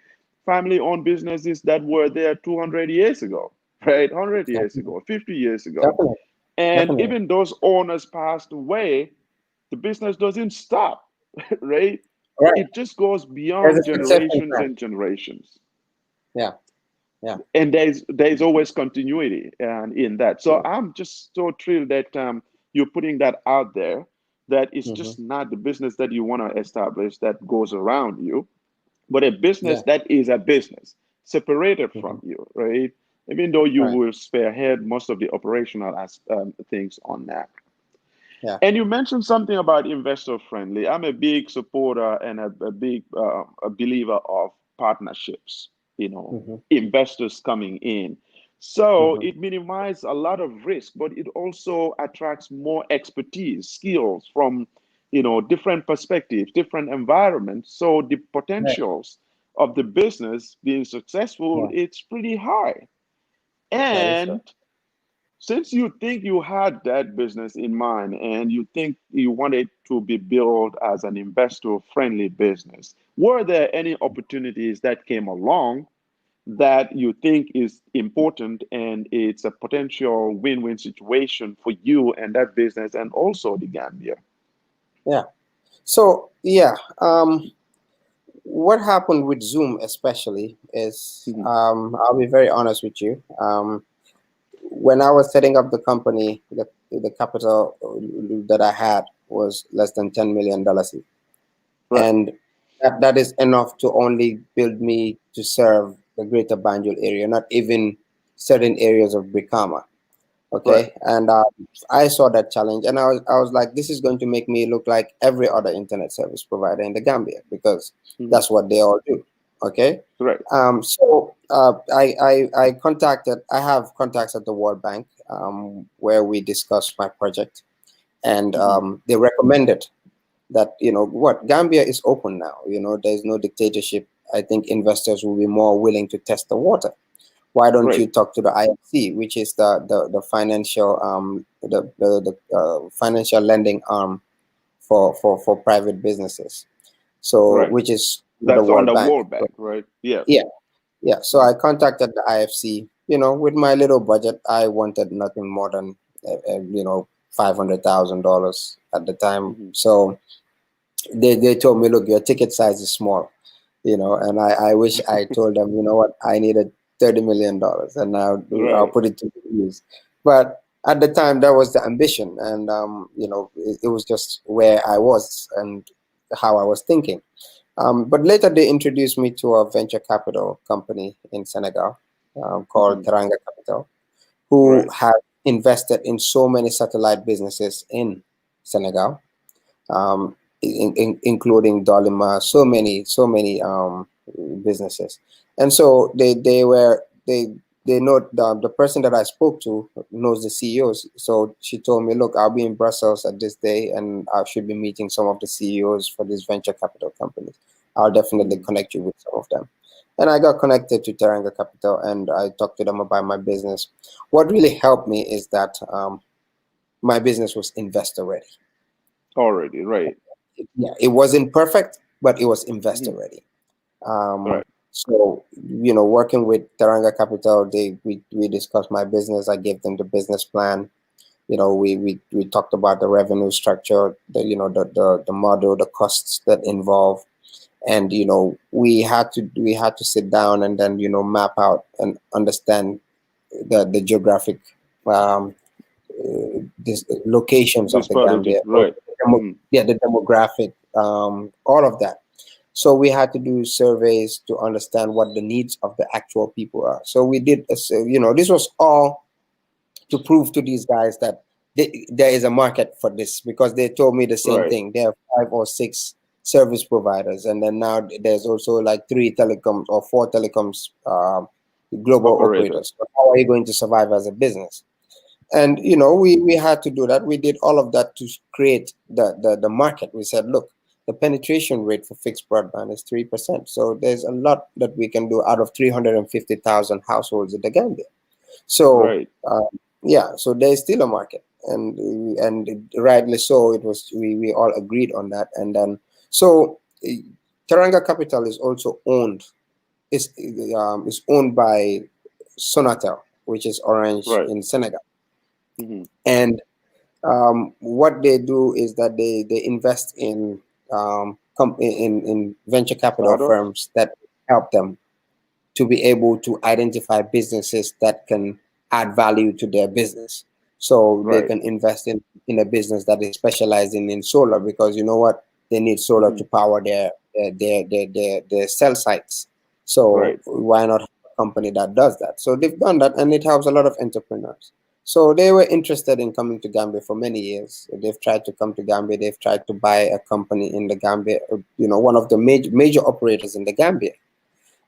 family-owned businesses that were there 200 years ago, right? 100 years Definitely. ago, 50 years ago. Definitely. And Definitely. even those owners passed away, the business doesn't stop, right? Right. It just goes There's a beyond succession generations plan. and generations, Yeah. Yeah. and there's always continuity and in that. So I'm just so thrilled that you're putting that out there. That it's Hmm. just not the business that you want to establish that goes around you, but a Yeah. business that is a business separated Hmm. from you, right? Even though you Right. will spearhead most of the operational things on that. Yeah. And you mentioned something about investor friendly. I'm a big supporter and a big a believer of partnerships, Hmm. investors coming in. So Hmm. it minimizes a lot of risk, but it also attracts more expertise, skills from, different perspectives, different environments. So the Right. potentials of the business being successful, Yeah. it's pretty high. That is true. And since you think you had that business in mind and you think you wanted to be built as an investor friendly business, were there any opportunities that came along that you think is important and it's a potential win-win situation for you and that business and also the Gambia? Yeah. So yeah, what happened with Zoom especially is, Mhm. I'll be very honest with you. When I was setting up the company, the capital that I had was less than $10 million, Right, and that is enough to only build me to serve the greater Banjul area, not even certain areas of Brikama. right. Okay, and I saw that challenge, and I was like, this is going to make me look like every other internet service provider in the Gambia, because Mhm. that's what they all do. Okay. Right. So I contacted, I have contacts at the World Bank, where we discussed my project, and Mhm. they recommended that, what, Gambia is open now, there's no dictatorship. I think investors will be more willing to test the water. Why don't Right. you talk to the IFC, which is the financial, the financial lending arm for private businesses, so, Right. which is the That's on World the Bank. World Bank, right? Yes. Yeah. Yeah, so I Mhm. contacted the IFC. With my little budget, I wanted nothing more than $500,000 at the time. Mhm. So they told me, look, your ticket size is small, and I wish I told them, what, I needed $30 million, and I'll Right. put it to use. But at the time, that was the ambition, and it was just where I was and how I was thinking. But later they introduced me to a venture capital company in Senegal, called Mhm. Teranga Capital, who Right. have invested in so many satellite businesses in Senegal, including Dolima, so many businesses. And so they know the person that I spoke to knows the CEOs. So she told me, look, I'll be in Brussels at this day, and I should be meeting some of the CEOs for these venture capital companies. I'll definitely Mhm. connect you with some of them. And I got connected to Teranga Capital, and I talked to them about my business. What really helped me is that, my business was investor ready. Already. Right. Yeah, it wasn't perfect, but it was investor Mhm. ready. Um, Right. so, working with Teranga Capital, we discussed my business. I gave them the business plan. We talked about the revenue structure, the model, the costs that involve, and we had to sit down and then map out and understand the geographic, um, these locations of This the part of the Gambia, or right. Mhm. yeah, the demographic, all of that. So we had to do surveys to understand what the needs of the actual people are. So we did, this was all to prove to these guys that there is a market for this, because they told me the same Right. thing. There are 5 or 6 service providers, and then now there's also like 3 telecoms or 4 telecoms, global Operators. operators. But how are you going to survive as a business? And we had to do that. We did all of that to create the market. We said, look, the penetration rate for fixed broadband is 3%. So there's a lot that we can do out of 350,000 households in the Gambia. So Right. yeah, so there's still a market, and rightly so. It was, we all agreed on that. And then, so Teranga Capital is also owned, is owned by Sonatel, which is Orange Right. in Senegal. Mhm. And what they do is that they invest in, in venture capital Startups. firms that help them to be able to identify businesses that can add value to their business. So they Right. can invest in a business that is specializing in solar, because you know what, they need solar Hmm. to power their cell sites. So Right. why not have a company that does that? So they've done that, and it helps a lot of entrepreneurs. So they were interested in coming to Gambia for many years. They've tried to come to Gambia. They've tried to buy a company in the Gambia, one of the major operators in the Gambia.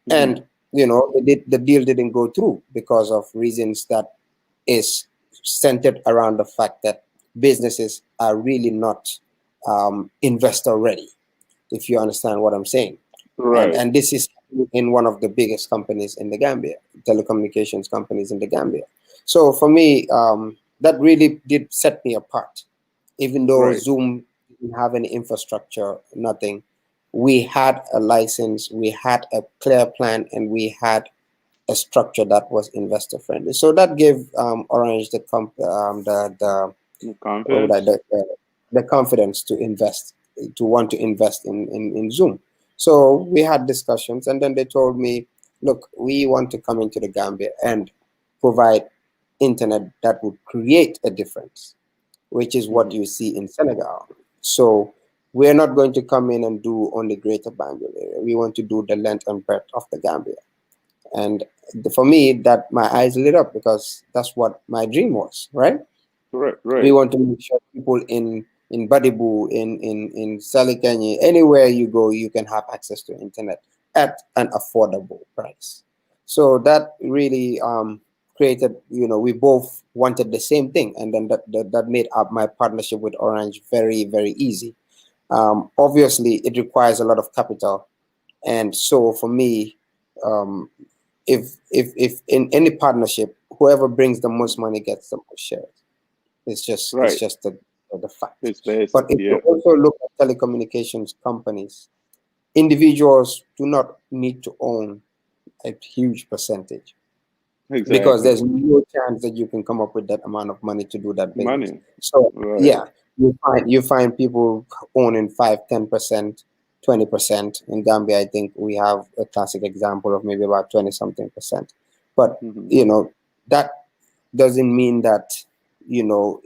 Hmm. And the deal didn't go through because of reasons that is centered around the fact that businesses are really not investor ready, if you understand what I'm saying. and Right. and this is in one of the biggest companies in the Gambia, telecommunications companies in the Gambia. So for me, that really did set me apart. Even though Right. Zoom didn't have any infrastructure, nothing, we had a license, we had a clear plan, and we had a structure that was investor friendly. So that gave Orange what would I, Confidence. the confidence to invest, to want to invest in Zoom. So we had discussions, and then they told me, look, we want to come into the Gambia and provide internet that would create a difference, which is what Hmm. you see in Senegal. So we're not going to come in and do only Greater Banjul area. We want to do the length and breadth of the Gambia. And for me, that my eyes lit up, because that's what my dream was, right? Right. We Right. want to make sure people in Badibu, in Salikanyi, anywhere you go, you can have access to internet at an affordable price. So that really created, we both wanted the same thing, and then that made up my partnership with Orange very, very easy. Obviously, it requires a lot of capital, and so for me, um, if in any partnership, whoever brings the most money gets the most shares. It's Right. just the fact. It's basic. But if you Yeah. also look at telecommunications companies, individuals do not need to own a huge percentage, because Exactly. there's no chance that you can come up with that amount of money to do that business. Money. So Right. yeah, you find people owning 5, 10%, 20%. In Gambia, I think we have a classic example of maybe about 20 something percent. But Hmm. that doesn't mean that you know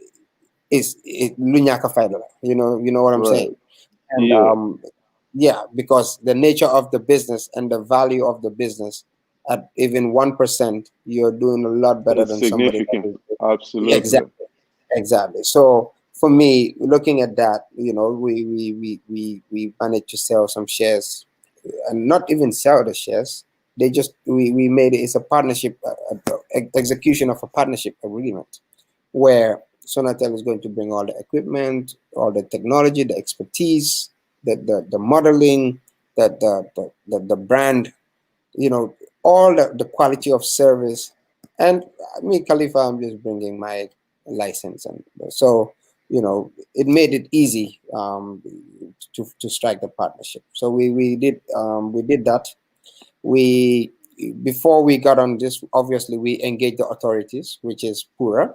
is it lu ñàkk a fayda la, you know what I'm saying. Right. And Yeah. yeah, because the nature of the business and the value of the business, at even 1%, you're doing a lot better It's than somebody that significant. is. Absolutely. Exactly, exactly. So for me, looking at that, we managed to sell some shares, and not even sell the shares. They just we made it. It's a partnership, execution of a partnership agreement, where Sonatel is going to bring all the equipment, all the technology, the expertise, the modeling, the brand, all the quality of service. And me, Khalifa, I'm just bringing my license. And so, it made it easy to strike the partnership. So we did that. We Before we got on this, obviously we engaged the authorities, which is Pura.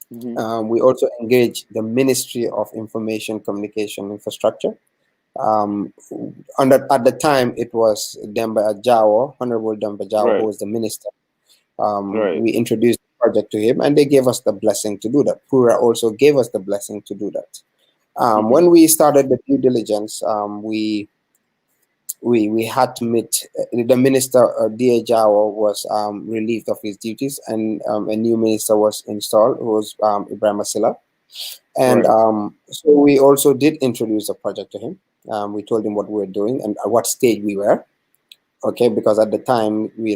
Hmm. We also engage the Ministry of Information Communication Infrastructure. Um, at the time, it was Demba Ajawo, Honorable Demba Ajawo, who Right. was the minister. Right. We introduced the project to him, and they gave us the blessing to do that. Pura also gave us the blessing to do that. Hmm. When we started the due diligence, we had to meet the minister. Da Jawo was relieved of his duties, and a new minister was installed, who was Ibrahim Asila. And Right. so we also did introduce the project to him. We told him what we were doing and at what stage we were. Okay, because at the time, we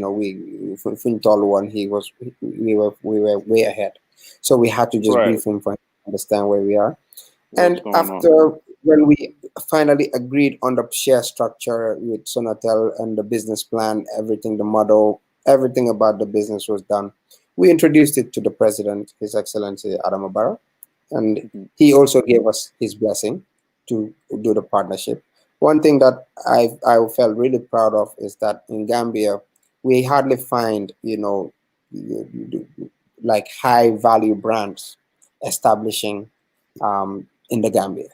Fintol one, we were way ahead. So we had to just Right. brief him for him to understand where we are. What's And going on? after, when we finally agreed on the share structure with Sonatel and the business plan, everything, the model, everything about the business was done, we introduced it to the president, His Excellency Adam Barrow, and Hmm. he also gave us his blessing to do the partnership. One thing that I felt really proud of is that in Gambia, we hardly find, like high value brands establishing in the Gambia.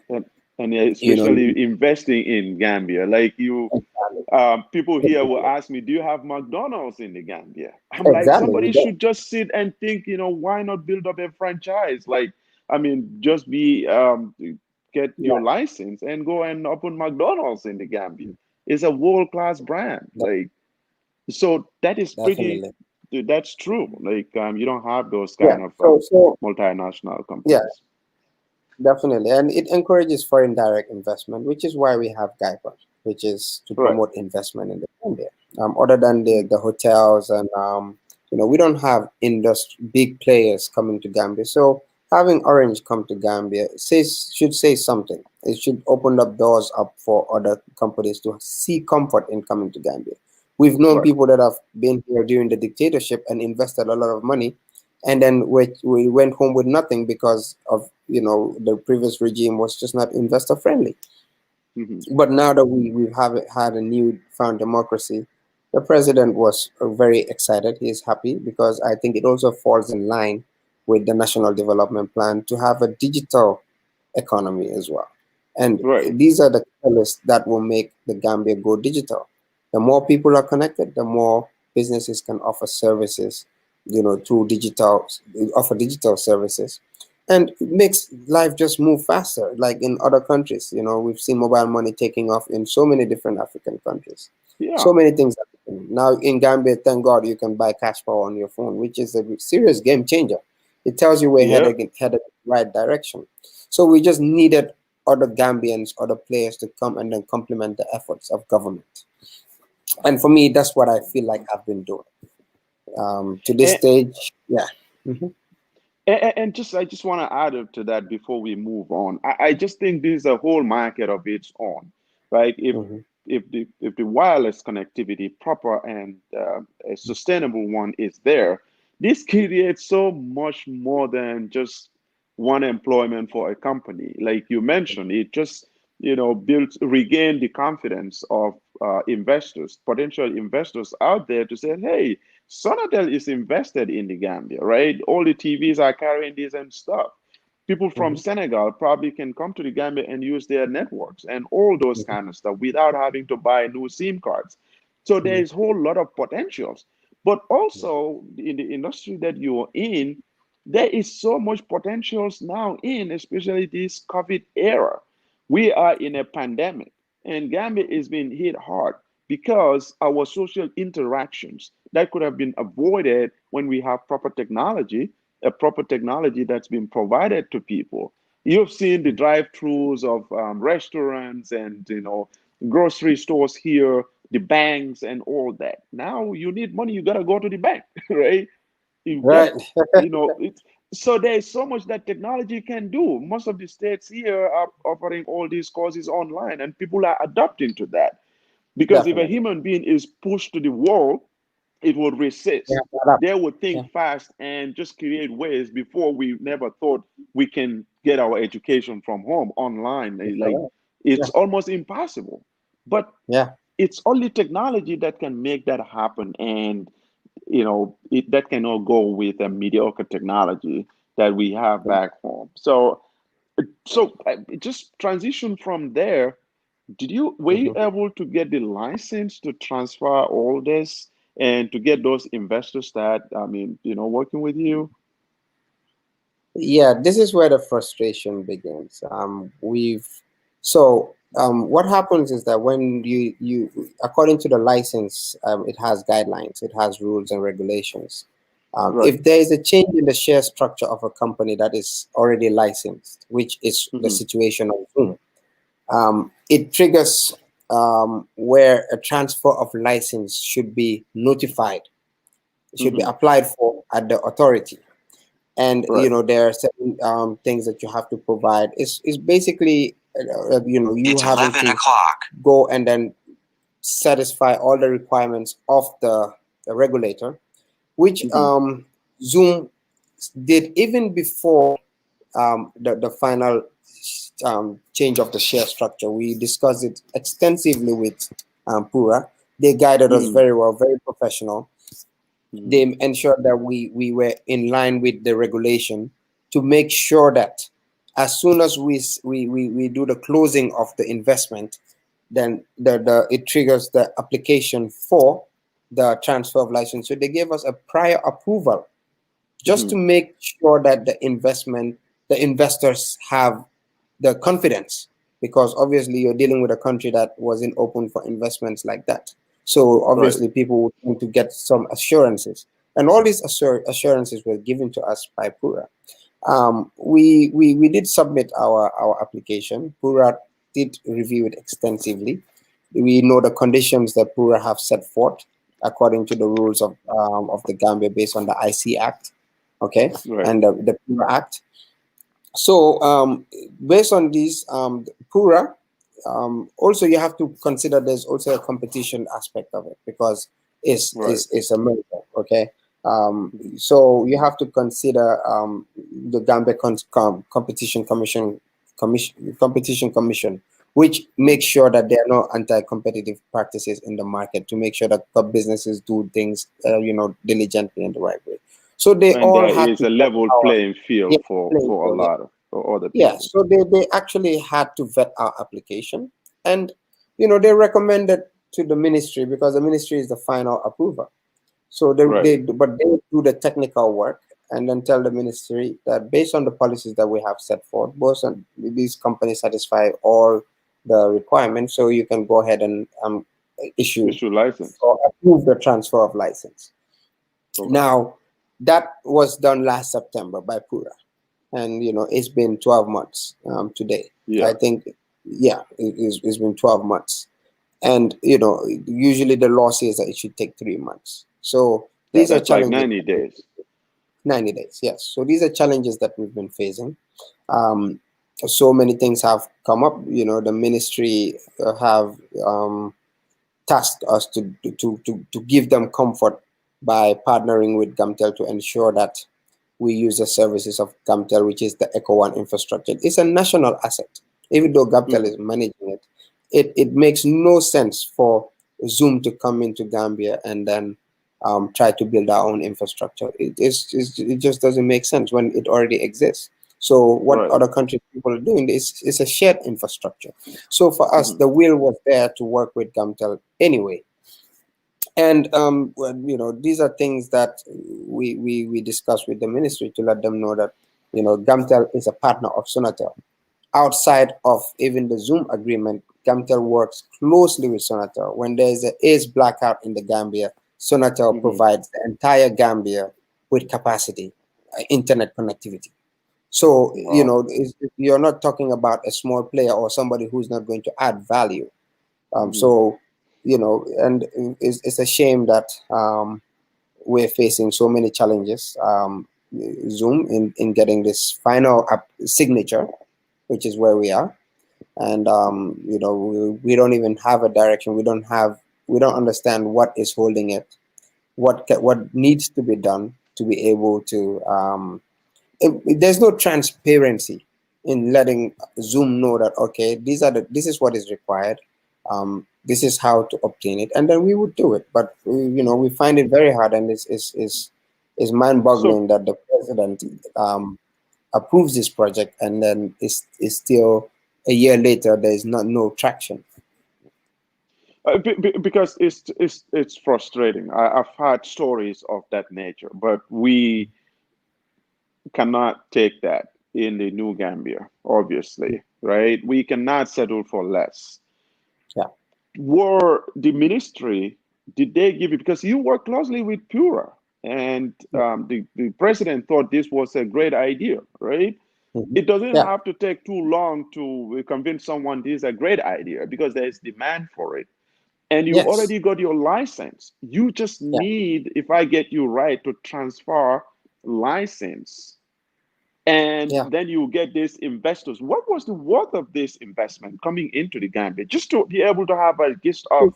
And You know, especially investing in Gambia. Like you, exactly, people here will ask me, "Do you have McDonald's in the Gambia?" I'm like, exactly. We somebody don't. should just sit and think, why not build up a franchise? Like, I mean, just get your Yeah, license and go and open McDonald's in the Gambia. It's a world-class brand. Like, so that is pretty. definitely. That's true. Like, you don't have those Yeah. kind of So multinational yeah, companies. definitely, and it encourages foreign direct investment, which is why we have GIPA, which is to Right. promote investment in the Gambia. Other than the hotels and we don't have big players coming to Gambia. So having Orange come to Gambia should say something. It should open up doors up for other companies to see comfort in coming to Gambia. We've known Right. people that have been here during the dictatorship and invested a lot of money, and then we went home with nothing because of the previous regime was just not investor friendly. Hmm. But now that we have had a new found democracy, the president was very excited. He is happy because I think it also falls in line with the national development plan to have a digital economy as well. And Right. these are the catalysts that will make the Gambia go digital. The more people are connected, the more businesses can offer services, through offer digital services. And it makes life just move faster. Like in other countries, we've seen mobile money taking off in so many different African countries. Yeah. So many things are happening. Now in Gambia, thank God you can buy cash power on your phone, which is a serious game changer. It tells you we're Yeah. headed in the right direction. So we just needed other Gambians, other players to come and then complement the efforts of government. And for me, that's what I feel like I've been doing. To this And, stage, yeah. Hmm. and just I just want to add up to that before we move on. I just think this is a whole market of its own, right? Hmm. If the wireless connectivity proper and a sustainable one is there, this creates so much more than just one employment for a company. Like you mentioned, it just builds regain the confidence of investors, potential investors out there to say, hey, Sonatel is invested in the Gambia, right? All the TVs are carrying this and stuff. People from Hmm. Senegal probably can come to the Gambia and use their networks and all those Hmm. kind of stuff without having to buy new SIM cards. So there Hmm. is a whole lot of potentials. But also in the industry that you're in, there is so much potentials now in, especially this COVID era. We are in a pandemic, and Gambia is being hit hard because our social interactions that could have been avoided when we have proper technology, a proper technology that's been provided to people. You've seen the drive-throughs of restaurants and grocery stores here, the banks and all that. Now you need money, you gotta go to the bank, right? You get, Right. it's so there's so much that technology can do. Most of the states here are offering all these courses online, and people are adapting to that. Because if a Definitely. human being is pushed to the wall, it would Yeah. resist. They would Yeah. think fast and just create ways before we never thought we can get our education from home online. Like Yeah. it's almost impossible. But Yeah. it's only technology that can make that happen. And that cannot go with a mediocre technology that we have back home. So just transition from there. Were you Mhm. able to get the license to transfer all this and to get those investors that, I mean, working with you? Yeah, this is where the frustration begins. What happens is that when you according to the license, it has guidelines, it has rules and regulations. Right. If there is a change in the share structure of a company that is already licensed, which is the Hmm. situation of Zoom, it triggers where a transfer of license should be notified, should be Hmm. applied for at the authority. And Right. there are certain things that you have to provide. It's basically you It's having 11 to o'clock. go and then satisfy all the requirements of the regulator, which Hmm. Zoom did even before the final change of the share structure. We discussed it extensively with Pura. They guided us Hmm. very well, very professional. Hmm. They ensured that we were in line with the regulation to make sure that As soon as we do the closing of the investment, then it triggers the application for the transfer of license. So they gave us a prior approval just to make sure that the investors have the confidence, because obviously you're dealing with a country that wasn't open for investments like that. So Right. obviously people would want to get some assurances, and all these assurances were given to us by Pura. We did submit our application. Pura did review it extensively. We know the conditions that Pura have set forth according to the rules of the Gambia based on the IC Act, okay, Right. and the Pura Act. So based on these, Pura, also you have to consider there's also a competition aspect of it, because Right. it's a merger, okay? So you have to consider the Gambia Competition Commission, which makes sure that there are no anti-competitive practices in the market, to make sure that the businesses do things, diligently in the right way. So they And all there had is to a get level our, playing yeah, field playing for a field, yeah. lot of for other Yeah, people. so they actually had to vet our application, and they recommended to the ministry, because the ministry is the final approver. So Right. but they do the technical work and then tell the ministry that based on the policies that we have set forth, both on these companies satisfy all the requirements, so you can go ahead and issue Issue license. or approve the transfer of license. Okay. Now, that was done last September by Pura, and it's been 12 months today, I Yeah. think. Yeah, it's been 12 months, and usually the law says that it should take 3 months. So these are That's like challenges. 90 days. 90 days, yes. So these are challenges that we've been facing. um, so many things have come up. The ministry have tasked us to give them comfort by partnering with Gamtel to ensure that we use the services of Gamtel, which is the Echo One infrastructure. It's a national asset. Even though Gamtel Hmm. is managing it, it makes no sense for Zoom to come into Gambia and then try to build our own infrastructure. It just doesn't make sense when it already exists. So what Right. other countries people are doing is a shared infrastructure. So for us, Hmm. the will was there to work with Gamtel anyway. And these are things that we discuss with the ministry to let them know that Gamtel is a partner of Sonatel. Outside of even the Zoom agreement, Gamtel works closely with Sonatel. When there is a ACE blackout in the Gambia, Sonatel Hmm. provides the entire Gambia with capacity, internet connectivity. So Wow. you're not talking about a small player or somebody who's not going to add value. Hmm. So, and it's a shame that we're facing so many challenges, Zoom, in getting this final signature, which is where we are. And, we don't even have a direction. We don't understand what is holding it, what needs to be done to be able to, there's no transparency in letting Zoom know that, okay, this is what is required, this is how to obtain it, and then we would do it. But we find it very hard, and it's So, mind-boggling that the president approves this project, and then is still a year later there is no traction. because it's frustrating. I've had stories of that nature, but we cannot take that in the New Gambia, obviously, right? We cannot settle for less. Yeah. Were the ministry, did they give you, because you work closely with Pura, and the president thought this was a great idea, right? Mhm. It doesn't Yeah. have to take too long to convince someone this is a great idea because there's demand for it. And you Yes. already got your license. You just Yeah. need, if I get you right, to transfer license, and Yeah. then you get these investors. What was the worth of this investment coming into the Gambia? Just to be able to have a gist of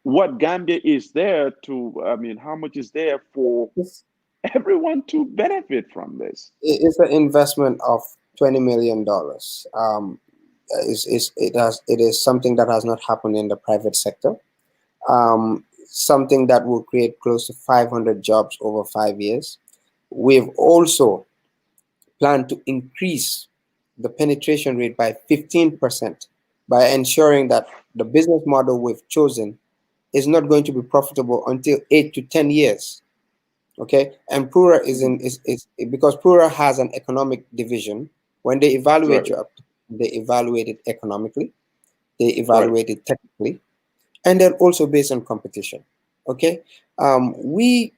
what Gambia is there to, I mean, how much is there for It's, everyone to benefit from this? it's an investment of $20 million. It is something that has not happened in the private sector. Something that will create close to 500 jobs over 5 years. We've also planned to increase the penetration rate by 15% by ensuring that the business model we've chosen is not going to be profitable until 8 to 10 years. Okay, and Pura is Mhm. in is because Pura has an economic division. When they evaluate Right, you, they evaluate it economically, they right. evaluate it technically, and then also based on competition. Okay, we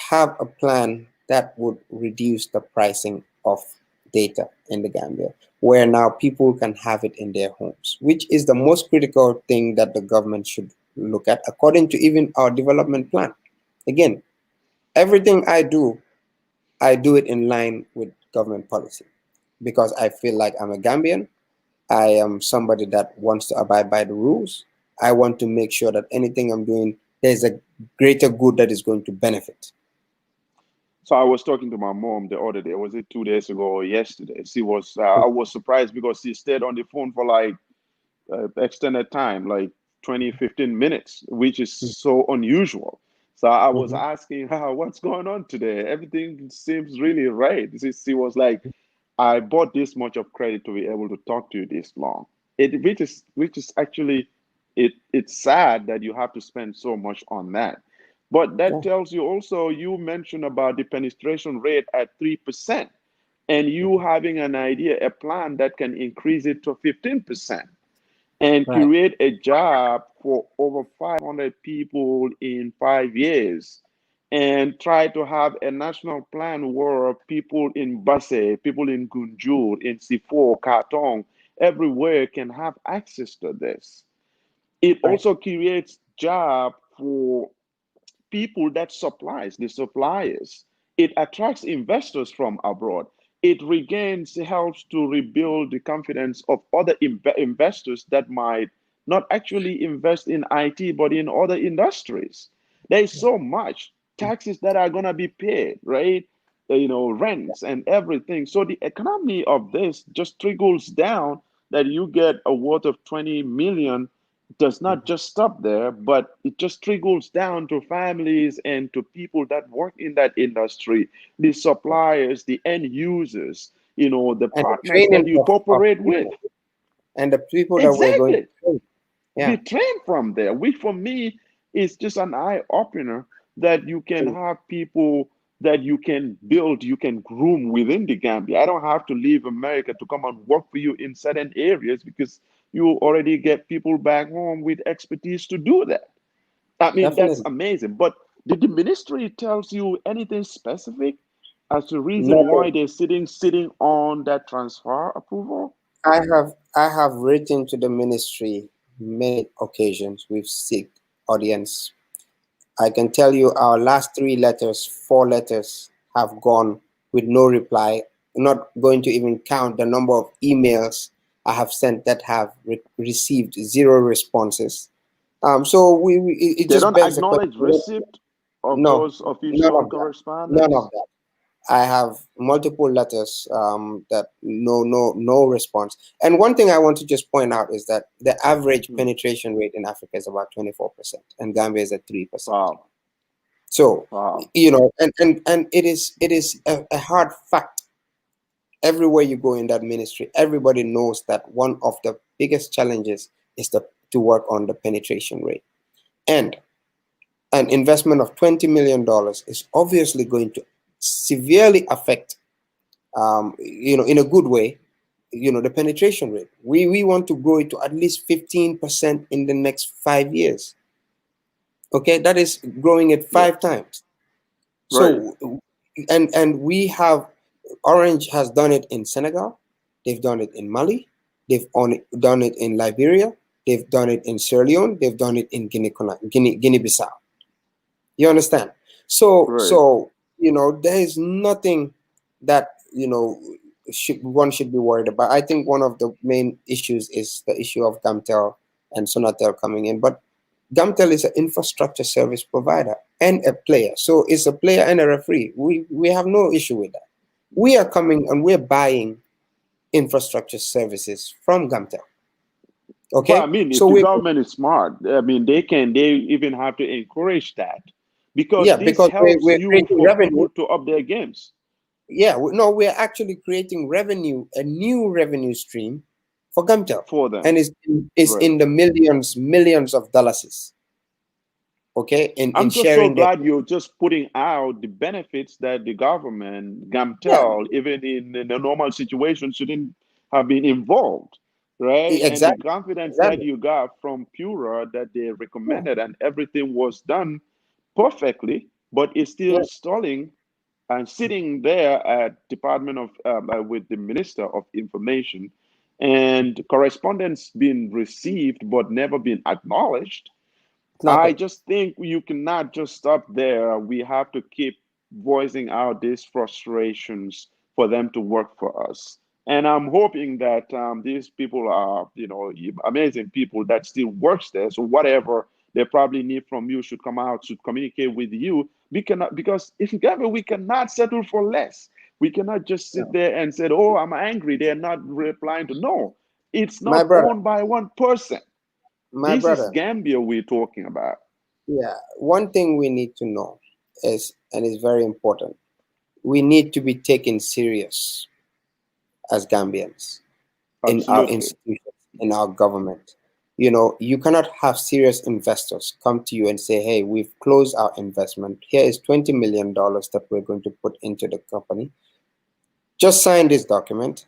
have a plan that would reduce the pricing of data in the Gambia, where now people can have it in their homes, which is the most critical thing that the government should look at, according to even our development plan. Again, everything I do it in line with government policy because I feel like I'm a Gambian. I am somebody that wants to abide by the rules. I want to make sure that anything I'm doing, there's a greater good that is going to benefit. So I was talking to my mom the other day. Was it 2 days ago or yesterday? She was. I was surprised because she stayed on the phone for like extended time, like 20, 15 minutes, which is so unusual. So I was Mhm. asking her, what's going on today? Everything seems really right. She was like, I bought this much of credit to be able to talk to you this long. Which is actually it's sad that you have to spend so much on that. But that Yeah, tells you also you mentioned about the penetration rate at 3% and you having an idea, a plan that can increase it to 15% and right. create a job for over 500 people in 5 years and try to have a national plan where people in Basse, people in Gunjur, in Sifo, Katong, everywhere can have access to this. It Right. also creates job for people that supplies the suppliers. It attracts investors from abroad. It regains helps to rebuild the confidence of other investors that might not actually invest in IT but in other industries. There is so much taxes that are going to be paid, right? Rents and everything. So the economy of this just trickles down that you get a worth of 20 million does not just stop there, but it just trickles down to families and to people that work in that industry, the suppliers, the end users, the And the partners that training you of cooperate with. people and the people that we're going to Exactly. train. Be Yeah. trained from there, which for me is just an eye opener that you can Mm. have people that you can build, you can groom within the Gambia. I don't have to leave America to come and work for you in certain areas because you already get people back home with expertise to do that. I mean, that's Definitely. amazing. But did the ministry tells you anything specific as to reason Nothing. why they're sitting on that transfer approval? I have written to the ministry many occasions. We've seek audience. I can tell you our last 3 letters, 4 letters have gone with no reply. I'm not going to even count the number of emails I have sent that have received zero responses. So it They just don't begs the acknowledge question. receipt of No, those none official of that. None of correspondence. that. I have multiple letters that no response. And one thing I want to just point out is that the average Hmm. penetration rate in Africa is about 24%, and Gambia is at 3%. Wow. So Wow. and it is a hard fact everywhere you go in that ministry. Everybody knows that one of the biggest challenges is to work on the penetration rate, and an investment of $20 million is obviously going to severely affect in a good way, the penetration rate. We want to grow it to at least 15% in the next 5 years. Okay, that is growing it Yeah. 5 times. Right. So, and we have Orange has done it in Senegal, they've done it in Mali, done it in Liberia, they've done it in Sierra Leone, they've done it in Guinea-Bissau. You understand? So, Right. so there is nothing that one should be worried about. I think one of the main issues is the issue of Gamtel and Sonatel coming in, but Gamtel is an infrastructure service provider and a player, so it's a player and a referee. We have no issue with that. We are coming and we're buying infrastructure services from Gamtel. Well, I Okay, mean, if so the we government is smart, I mean, they even have to encourage that because yeah, this because helps we're you creating for revenue. people to up their games. Yeah, no, we're actually creating revenue, a new revenue stream for Gamtel, for them. and is Right. in the millions of dollars. Okay, in I'm just so sharing the, glad you're just putting out the benefits that the government, yeah, Gamtel, even in a normal situation, shouldn't have been involved, right? And the exactly, confidence that exactly. you got from Pura that they Yeah, recommended and everything was done perfectly, but it's yeah, still stalling and sitting there at Department of with the Minister of Information, and correspondence being received but never been acknowledged. I nothing. just think you cannot just stop there. We have to keep voicing out these frustrations for them to work for us. And I'm hoping that these people are, amazing people that still works there. So whatever they probably need from you should come out, should communicate with you. We cannot, because in Gambia we cannot settle for less. We cannot just sit No. there and say, "Oh, I'm angry." They're not replying to. No, it's My not brother, owned by one person. my This is brother. Gambia we're talking about. Yeah, one thing we need to know is, and is very important, we need to be taken serious as Gambians in our Absolutely. institutions, in our government. You cannot have serious investors come to you and say, hey, we've closed our investment. Here is $20 million that we're going to put into the company. Just sign this document,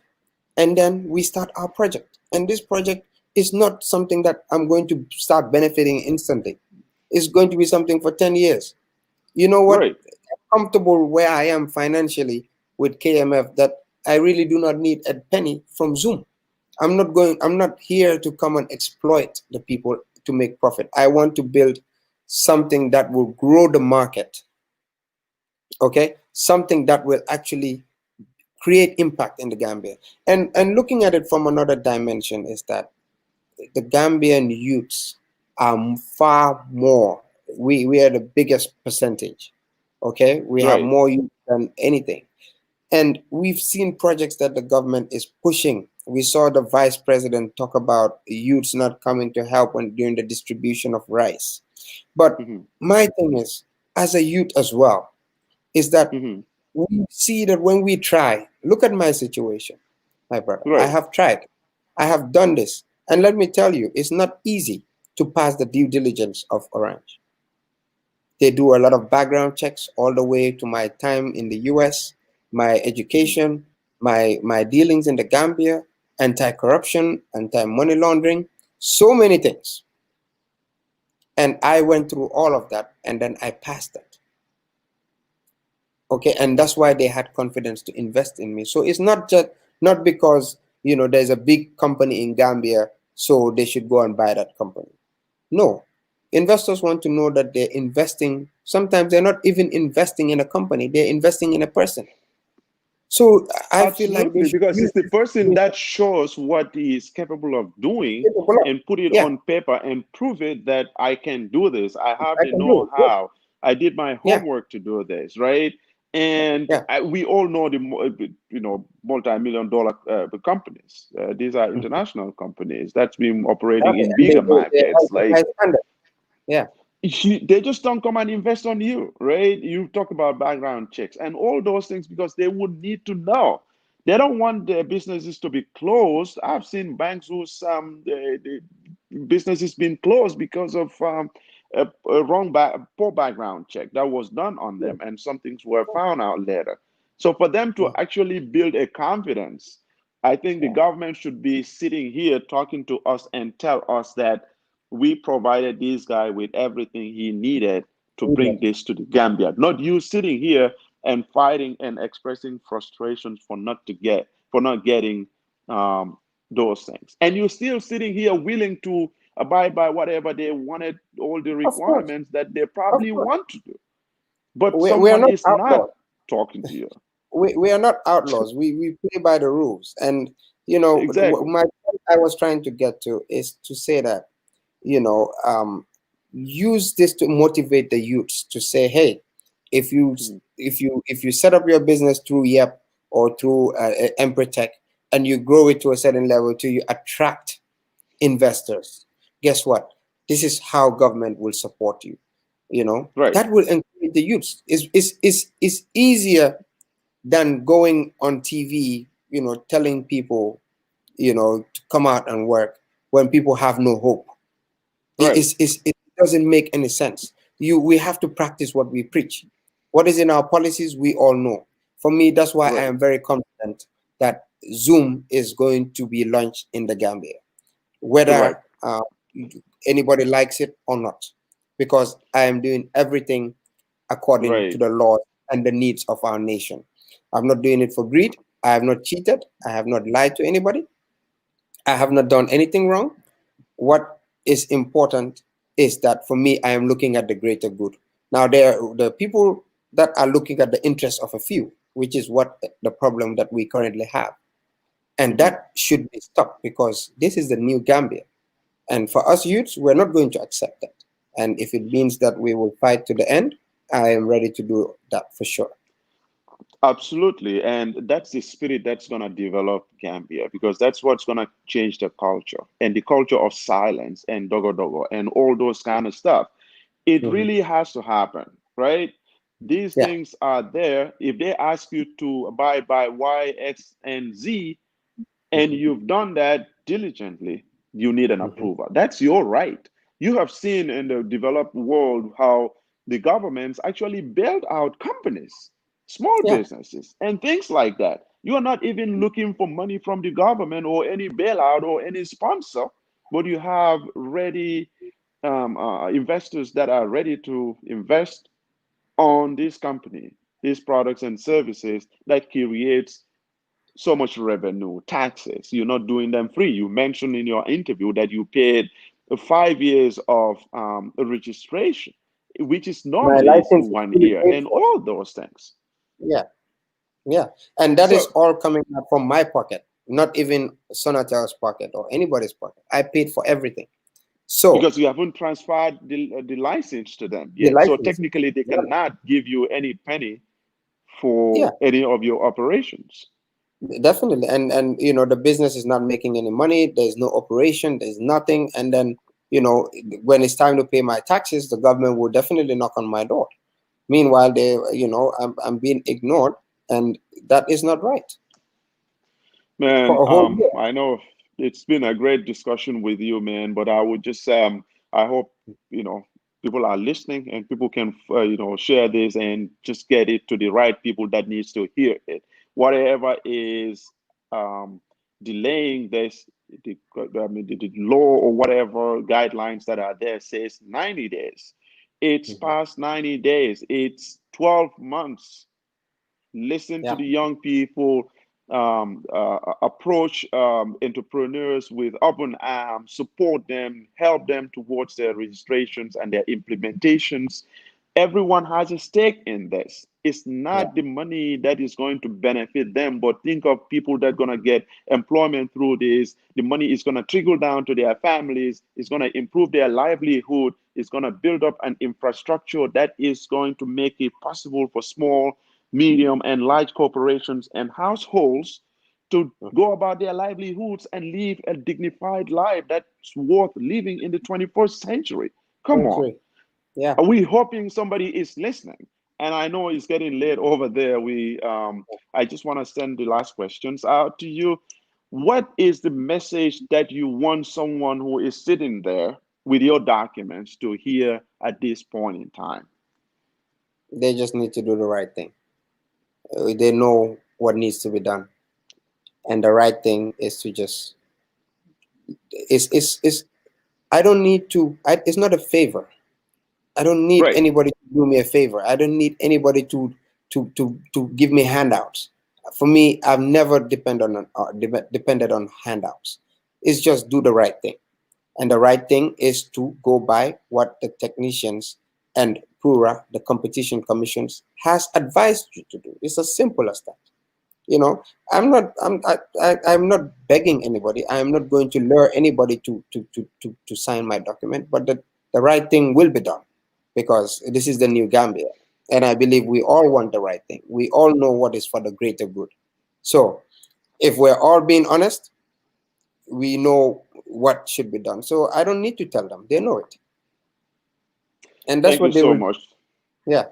and then we start our project. And this project is not something that I'm going to start benefiting instantly. It's going to be something for 10 years. You know what? Right. Comfortable where I am financially with KMF that I really do not need a penny from Zoom. I'm not here to come and exploit the people to make profit. I want to build something that will grow the market. Okay? Something that will actually create impact in the Gambia. And looking at it from another dimension is that the Gambian youths are far more. We are the biggest percentage. Okay? We have Right. more youth than anything. And we've seen projects that the government is pushing. We saw the vice president talk about youths not coming to help when during the distribution of rice. But Hmm. my thing is, as a youth as well, is that Hmm. we see that when we try, look at my situation, my brother. I Right. have tried, I have done this. And let me tell you, it's not easy to pass the due diligence of Orange. They do a lot of background checks all the way to my time in the US, my Hmm. education, my dealings in the Gambia, anti-corruption, anti-money laundering, so many things. And I went through all of that and then I passed that. Okay, and that's why they had confidence to invest in me. So it's not just not because there's a big company in Gambia, so they should go and buy that company. No, investors want to know that they're investing. Sometimes they're not even investing in a company, they're investing in a person. So I feel like they Absolutely, should because use it's the this person information that shows what he is capable of doing to develop. and put it Yeah, on paper and prove it that I can do this. I have I the can do it. Yes. know-how. I did my Yeah, homework to do this, right? And yeah. we all know the multi-million dollar companies. These are Mhm. international companies that's been operating Exactly. in And bigger they markets. held to high Like standard. Yeah. they just don't come and invest on you, right? You talk about background checks and all those things because they would need to know. They don't want their businesses to be closed. I've seen banks whose the businesses been closed because of a poor background check that was done on Yeah. them, and some things were found out later. So for them to Yeah. actually build a confidence, I think the Yeah. government should be sitting here talking to us and tell us that we provided this guy with everything he needed to bring this to the Gambia. Not you sitting here and fighting and expressing frustrations for not getting um, those things, and you're still sitting here willing to abide by whatever they wanted, all the Of course. requirements that they Of probably course. want to do, but We are someone not is not outlaws. talking to you. We are not outlaws. We play by the rules. And Exactly. my point I was trying to get to is to say that you know um, use this to motivate the youths to say, hey, if you Mhm. if you set up your business through Yep or through Empretech, and you grow it to a certain level till you attract investors, guess what? This is how government will support you. Right. That will encourage the youths. Is easier than going on TV, telling people, to come out and work when people have no hope. Right. It doesn't make any sense. We have to practice what we preach. What is in our policies, we all know. For me, that's why I Right. am very confident that Zoom is going to be launched in the Gambia, Right. whether anybody likes it or not, because I am doing everything according to Right. the laws and the needs of our nation. I'm not doing it for greed. I have not cheated. I have not lied to anybody. I have not done anything wrong. What is important is that for me, I am looking at the greater good. Now, there are the people that are looking at the interests of a few, which is what the problem that we currently have. And Hmm. that should be stopped, because this is the new Gambia. And for us youths, we're not going to accept that. And if it means that we will fight to the end, I am ready to do that for sure. Absolutely. And that's the spirit that's going to develop Gambia, because that's what's going to change the culture, and the culture of silence and dogo dogo and all those kind of stuff. It Hmm. really has to happen, right? These Yeah. things are there. If they ask you to abide by Y, X, and Z, and Hmm. you've done that diligently, you need an Hmm. approval. That's your right. You have seen in the developed world how the governments actually bailed out companies, small Yeah. businesses, and things like that. You are not even looking for money from the government or any bailout or any sponsor, but you have ready investors that are ready to invest on this company, these products and services that creates so much revenue, taxes. You're not doing them free. You mentioned in your interview that you paid 5 years of registration, which is My normally is license is one fully year, paid and for. all those things. Yeah. Yeah. And that is So, all coming out from my pocket, not even Sonatel's pocket or anybody's pocket. I paid for everything. So because you haven't transferred the license to them the yet, so license. technically they Yeah. cannot give you any penny Yeah. for any of your operations. Definitely. And the business is not making any money. There's no operation, there's nothing. And then, when it's time to pay my taxes, the government will definitely knock on my door. Meanwhile, I'm being ignored, and that is not right Man, for a whole year. I know it's been a great discussion with you, man, but I would just I hope, you know, people are listening and people can, share this and just get it to the right people that needs to hear it. Whatever is um, delaying this, the law or whatever guidelines that are there says 90 days. It's Mhm. past 90 days. It's 12 months. Listen to Yeah. the young people, approach entrepreneurs with open arms, support them, help them towards their registrations and their implementations. Everyone has a stake in this. It's Yeah. not the money that is going to benefit them, but think of people that are going to get employment through this. The money is going to trickle down to their families. It's going to improve their livelihood. It's going to build up an infrastructure that is going to make it possible for small, medium, and large corporations and households to Mhm. go about their livelihoods and live a dignified life that's worth living in the 21st century. Come Thank on. you. Yeah. Are we hoping somebody is listening? And I know it's getting late over there. I just want to send the last questions out to you. What is the message that you want someone who is sitting there with your documents to hear at this point in time? They just need to do the right thing. They know what needs to be done, and the right thing is to just is I don't need to. It's not a favor. I don't need Right. anybody to do me a favor. I don't need anybody to give me handouts. For me, I've never depended on handouts. It's just do the right thing, and the right thing is to go by what the technicians and PURA, the competition commissions, has advised you to do. It's as simple as that. You know, I'm not begging anybody. I'm not going to lure anybody to sign my document, but the right thing will be done, because this is the new Gambia, and I believe we all want the right thing. We all know what is for the greater good. So if we're all being honest, we know what should be done. So I don't need to tell them. They know it. And that's Thank you what they so will. much. Yeah.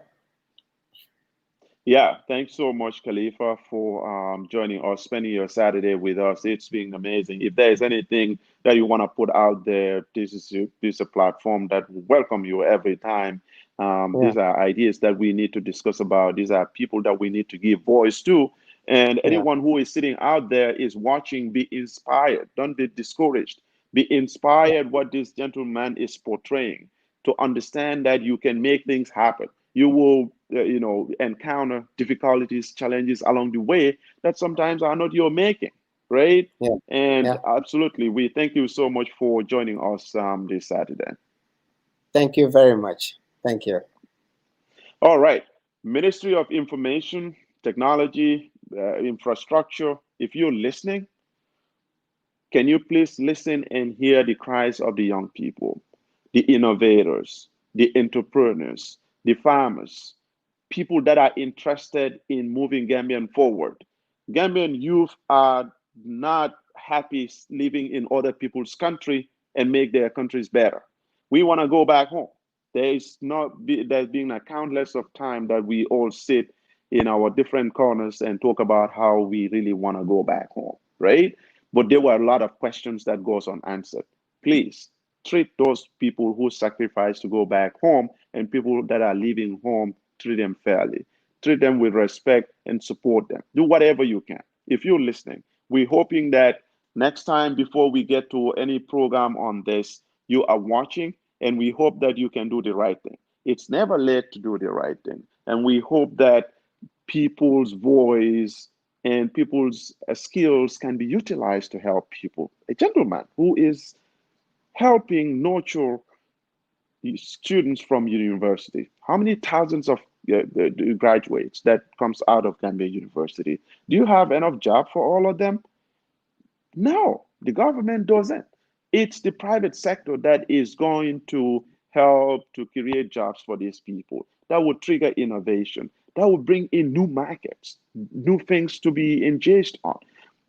Yeah, thanks so much, Khalifa, for joining us, spending your Saturday with us. It's been amazing. If there is anything that you want to put out there, this is a platform that will welcome you every time. Yeah, These are ideas that we need to discuss about. These are people that we need to give voice to. And yeah, anyone who is sitting out there is watching, be inspired. Don't be discouraged. Be inspired what this gentleman is portraying to understand that you can make things happen. You will encounter difficulties, challenges along the way that sometimes are not your making, right? yeah, And yeah. absolutely, we thank you so much for joining us this Saturday. Thank you very much. Thank you. All right, Ministry of Information Technology, Infrastructure, if you're listening, can you please listen and hear the cries of the young people, the innovators, the entrepreneurs, the farmers, people that are interested in moving Gambian forward. Gambian youth are not happy living in other people's country and make their countries better. We want to go back home. There's been a countless of time that we all sit in our different corners and talk about how we really want to go back home, right? But there were a lot of questions that goes unanswered. Please treat those people who sacrifice to go back home and people that are leaving home, treat them fairly. Treat them with respect and support them. Do whatever you can. If you're listening, we're hoping that next time before we get to any program on this, you are watching and we hope that you can do the right thing. It's never late to do the right thing. And we hope that people's voice and people's skills can be utilized to help people. A gentleman who is helping nurture students from university. How many thousands of the graduates that comes out of Gambia University? Do you have enough job for all of them? No, the government doesn't. It's the private sector that is going to help to create jobs for these people. That will trigger innovation. That will bring in new markets, new things to be engaged on.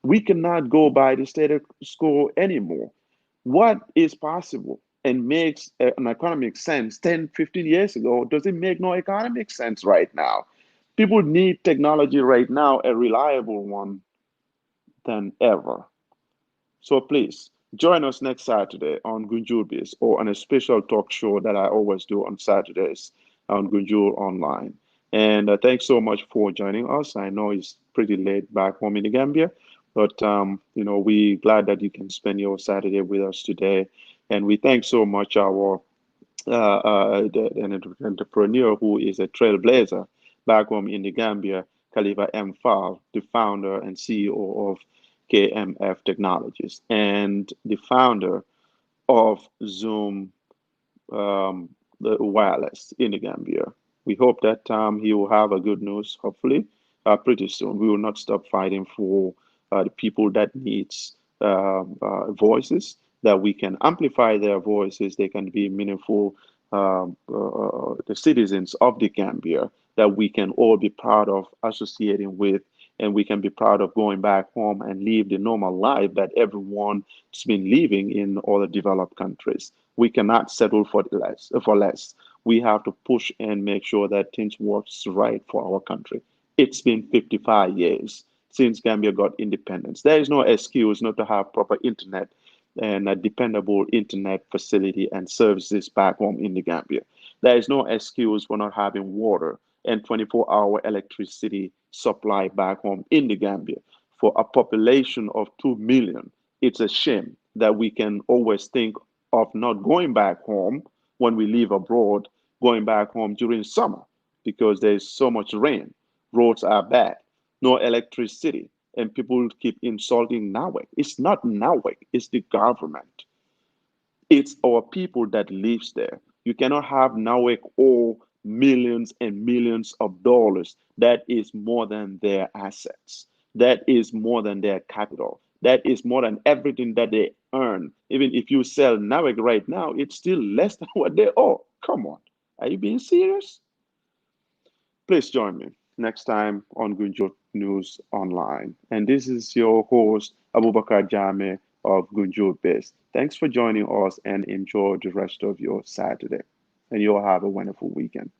We cannot go by the status quo anymore. What is possible and makes an economic sense 10, 15 years ago doesn't make no economic sense right now. People need technology right now, a reliable one than ever. So please join us next Saturday on GunjurBIZ or on a special talk show that I always do on Saturdays on Gunjur Online. And thanks so much for joining us. I know it's pretty late back home in the Gambia, but we glad that you can spend your Saturday with us today. And we thank so much our an entrepreneur who is a trailblazer back home in the Gambia, Kalifa M. Faal, the founder and CEO of KMF Technologies and the founder of XOOM the wireless in the Gambia. We hope that he will have a good news, hopefully, pretty soon. We will not stop fighting for the people that needs voices, that we can amplify their voices, they can be meaningful, the citizens of the Gambia, that we can all be proud of associating with, and we can be proud of going back home and live the normal life that everyone's been living in all the developed countries. We cannot settle for less. For less, we have to push and make sure that things works right for our country. It's been 55 years since Gambia got independence. There is no excuse not to have proper internet and a dependable internet facility and services back home in the Gambia. There is no excuse for not having water and 24-hour electricity supply back home in the Gambia. For a population of 2 million, it's a shame that we can always think of not going back home when we live abroad, going back home during summer because there's so much rain, roads are bad, no electricity, and people keep insulting Nawek. It's not Nawek, it's the government. It's our people that lives there. You cannot have Nawek owe millions and millions of dollars. That is more than their assets. That is more than their capital. That is more than everything that they earn. Even if you sell Nawek right now, it's still less than what they owe. Come on. Are you being serious? Please join me next time on Gunjur News Online. And this is your host, Abubacarr Jammeh of GunjurBIZ. Thanks for joining us and enjoy the rest of your Saturday. And you'll have a wonderful weekend.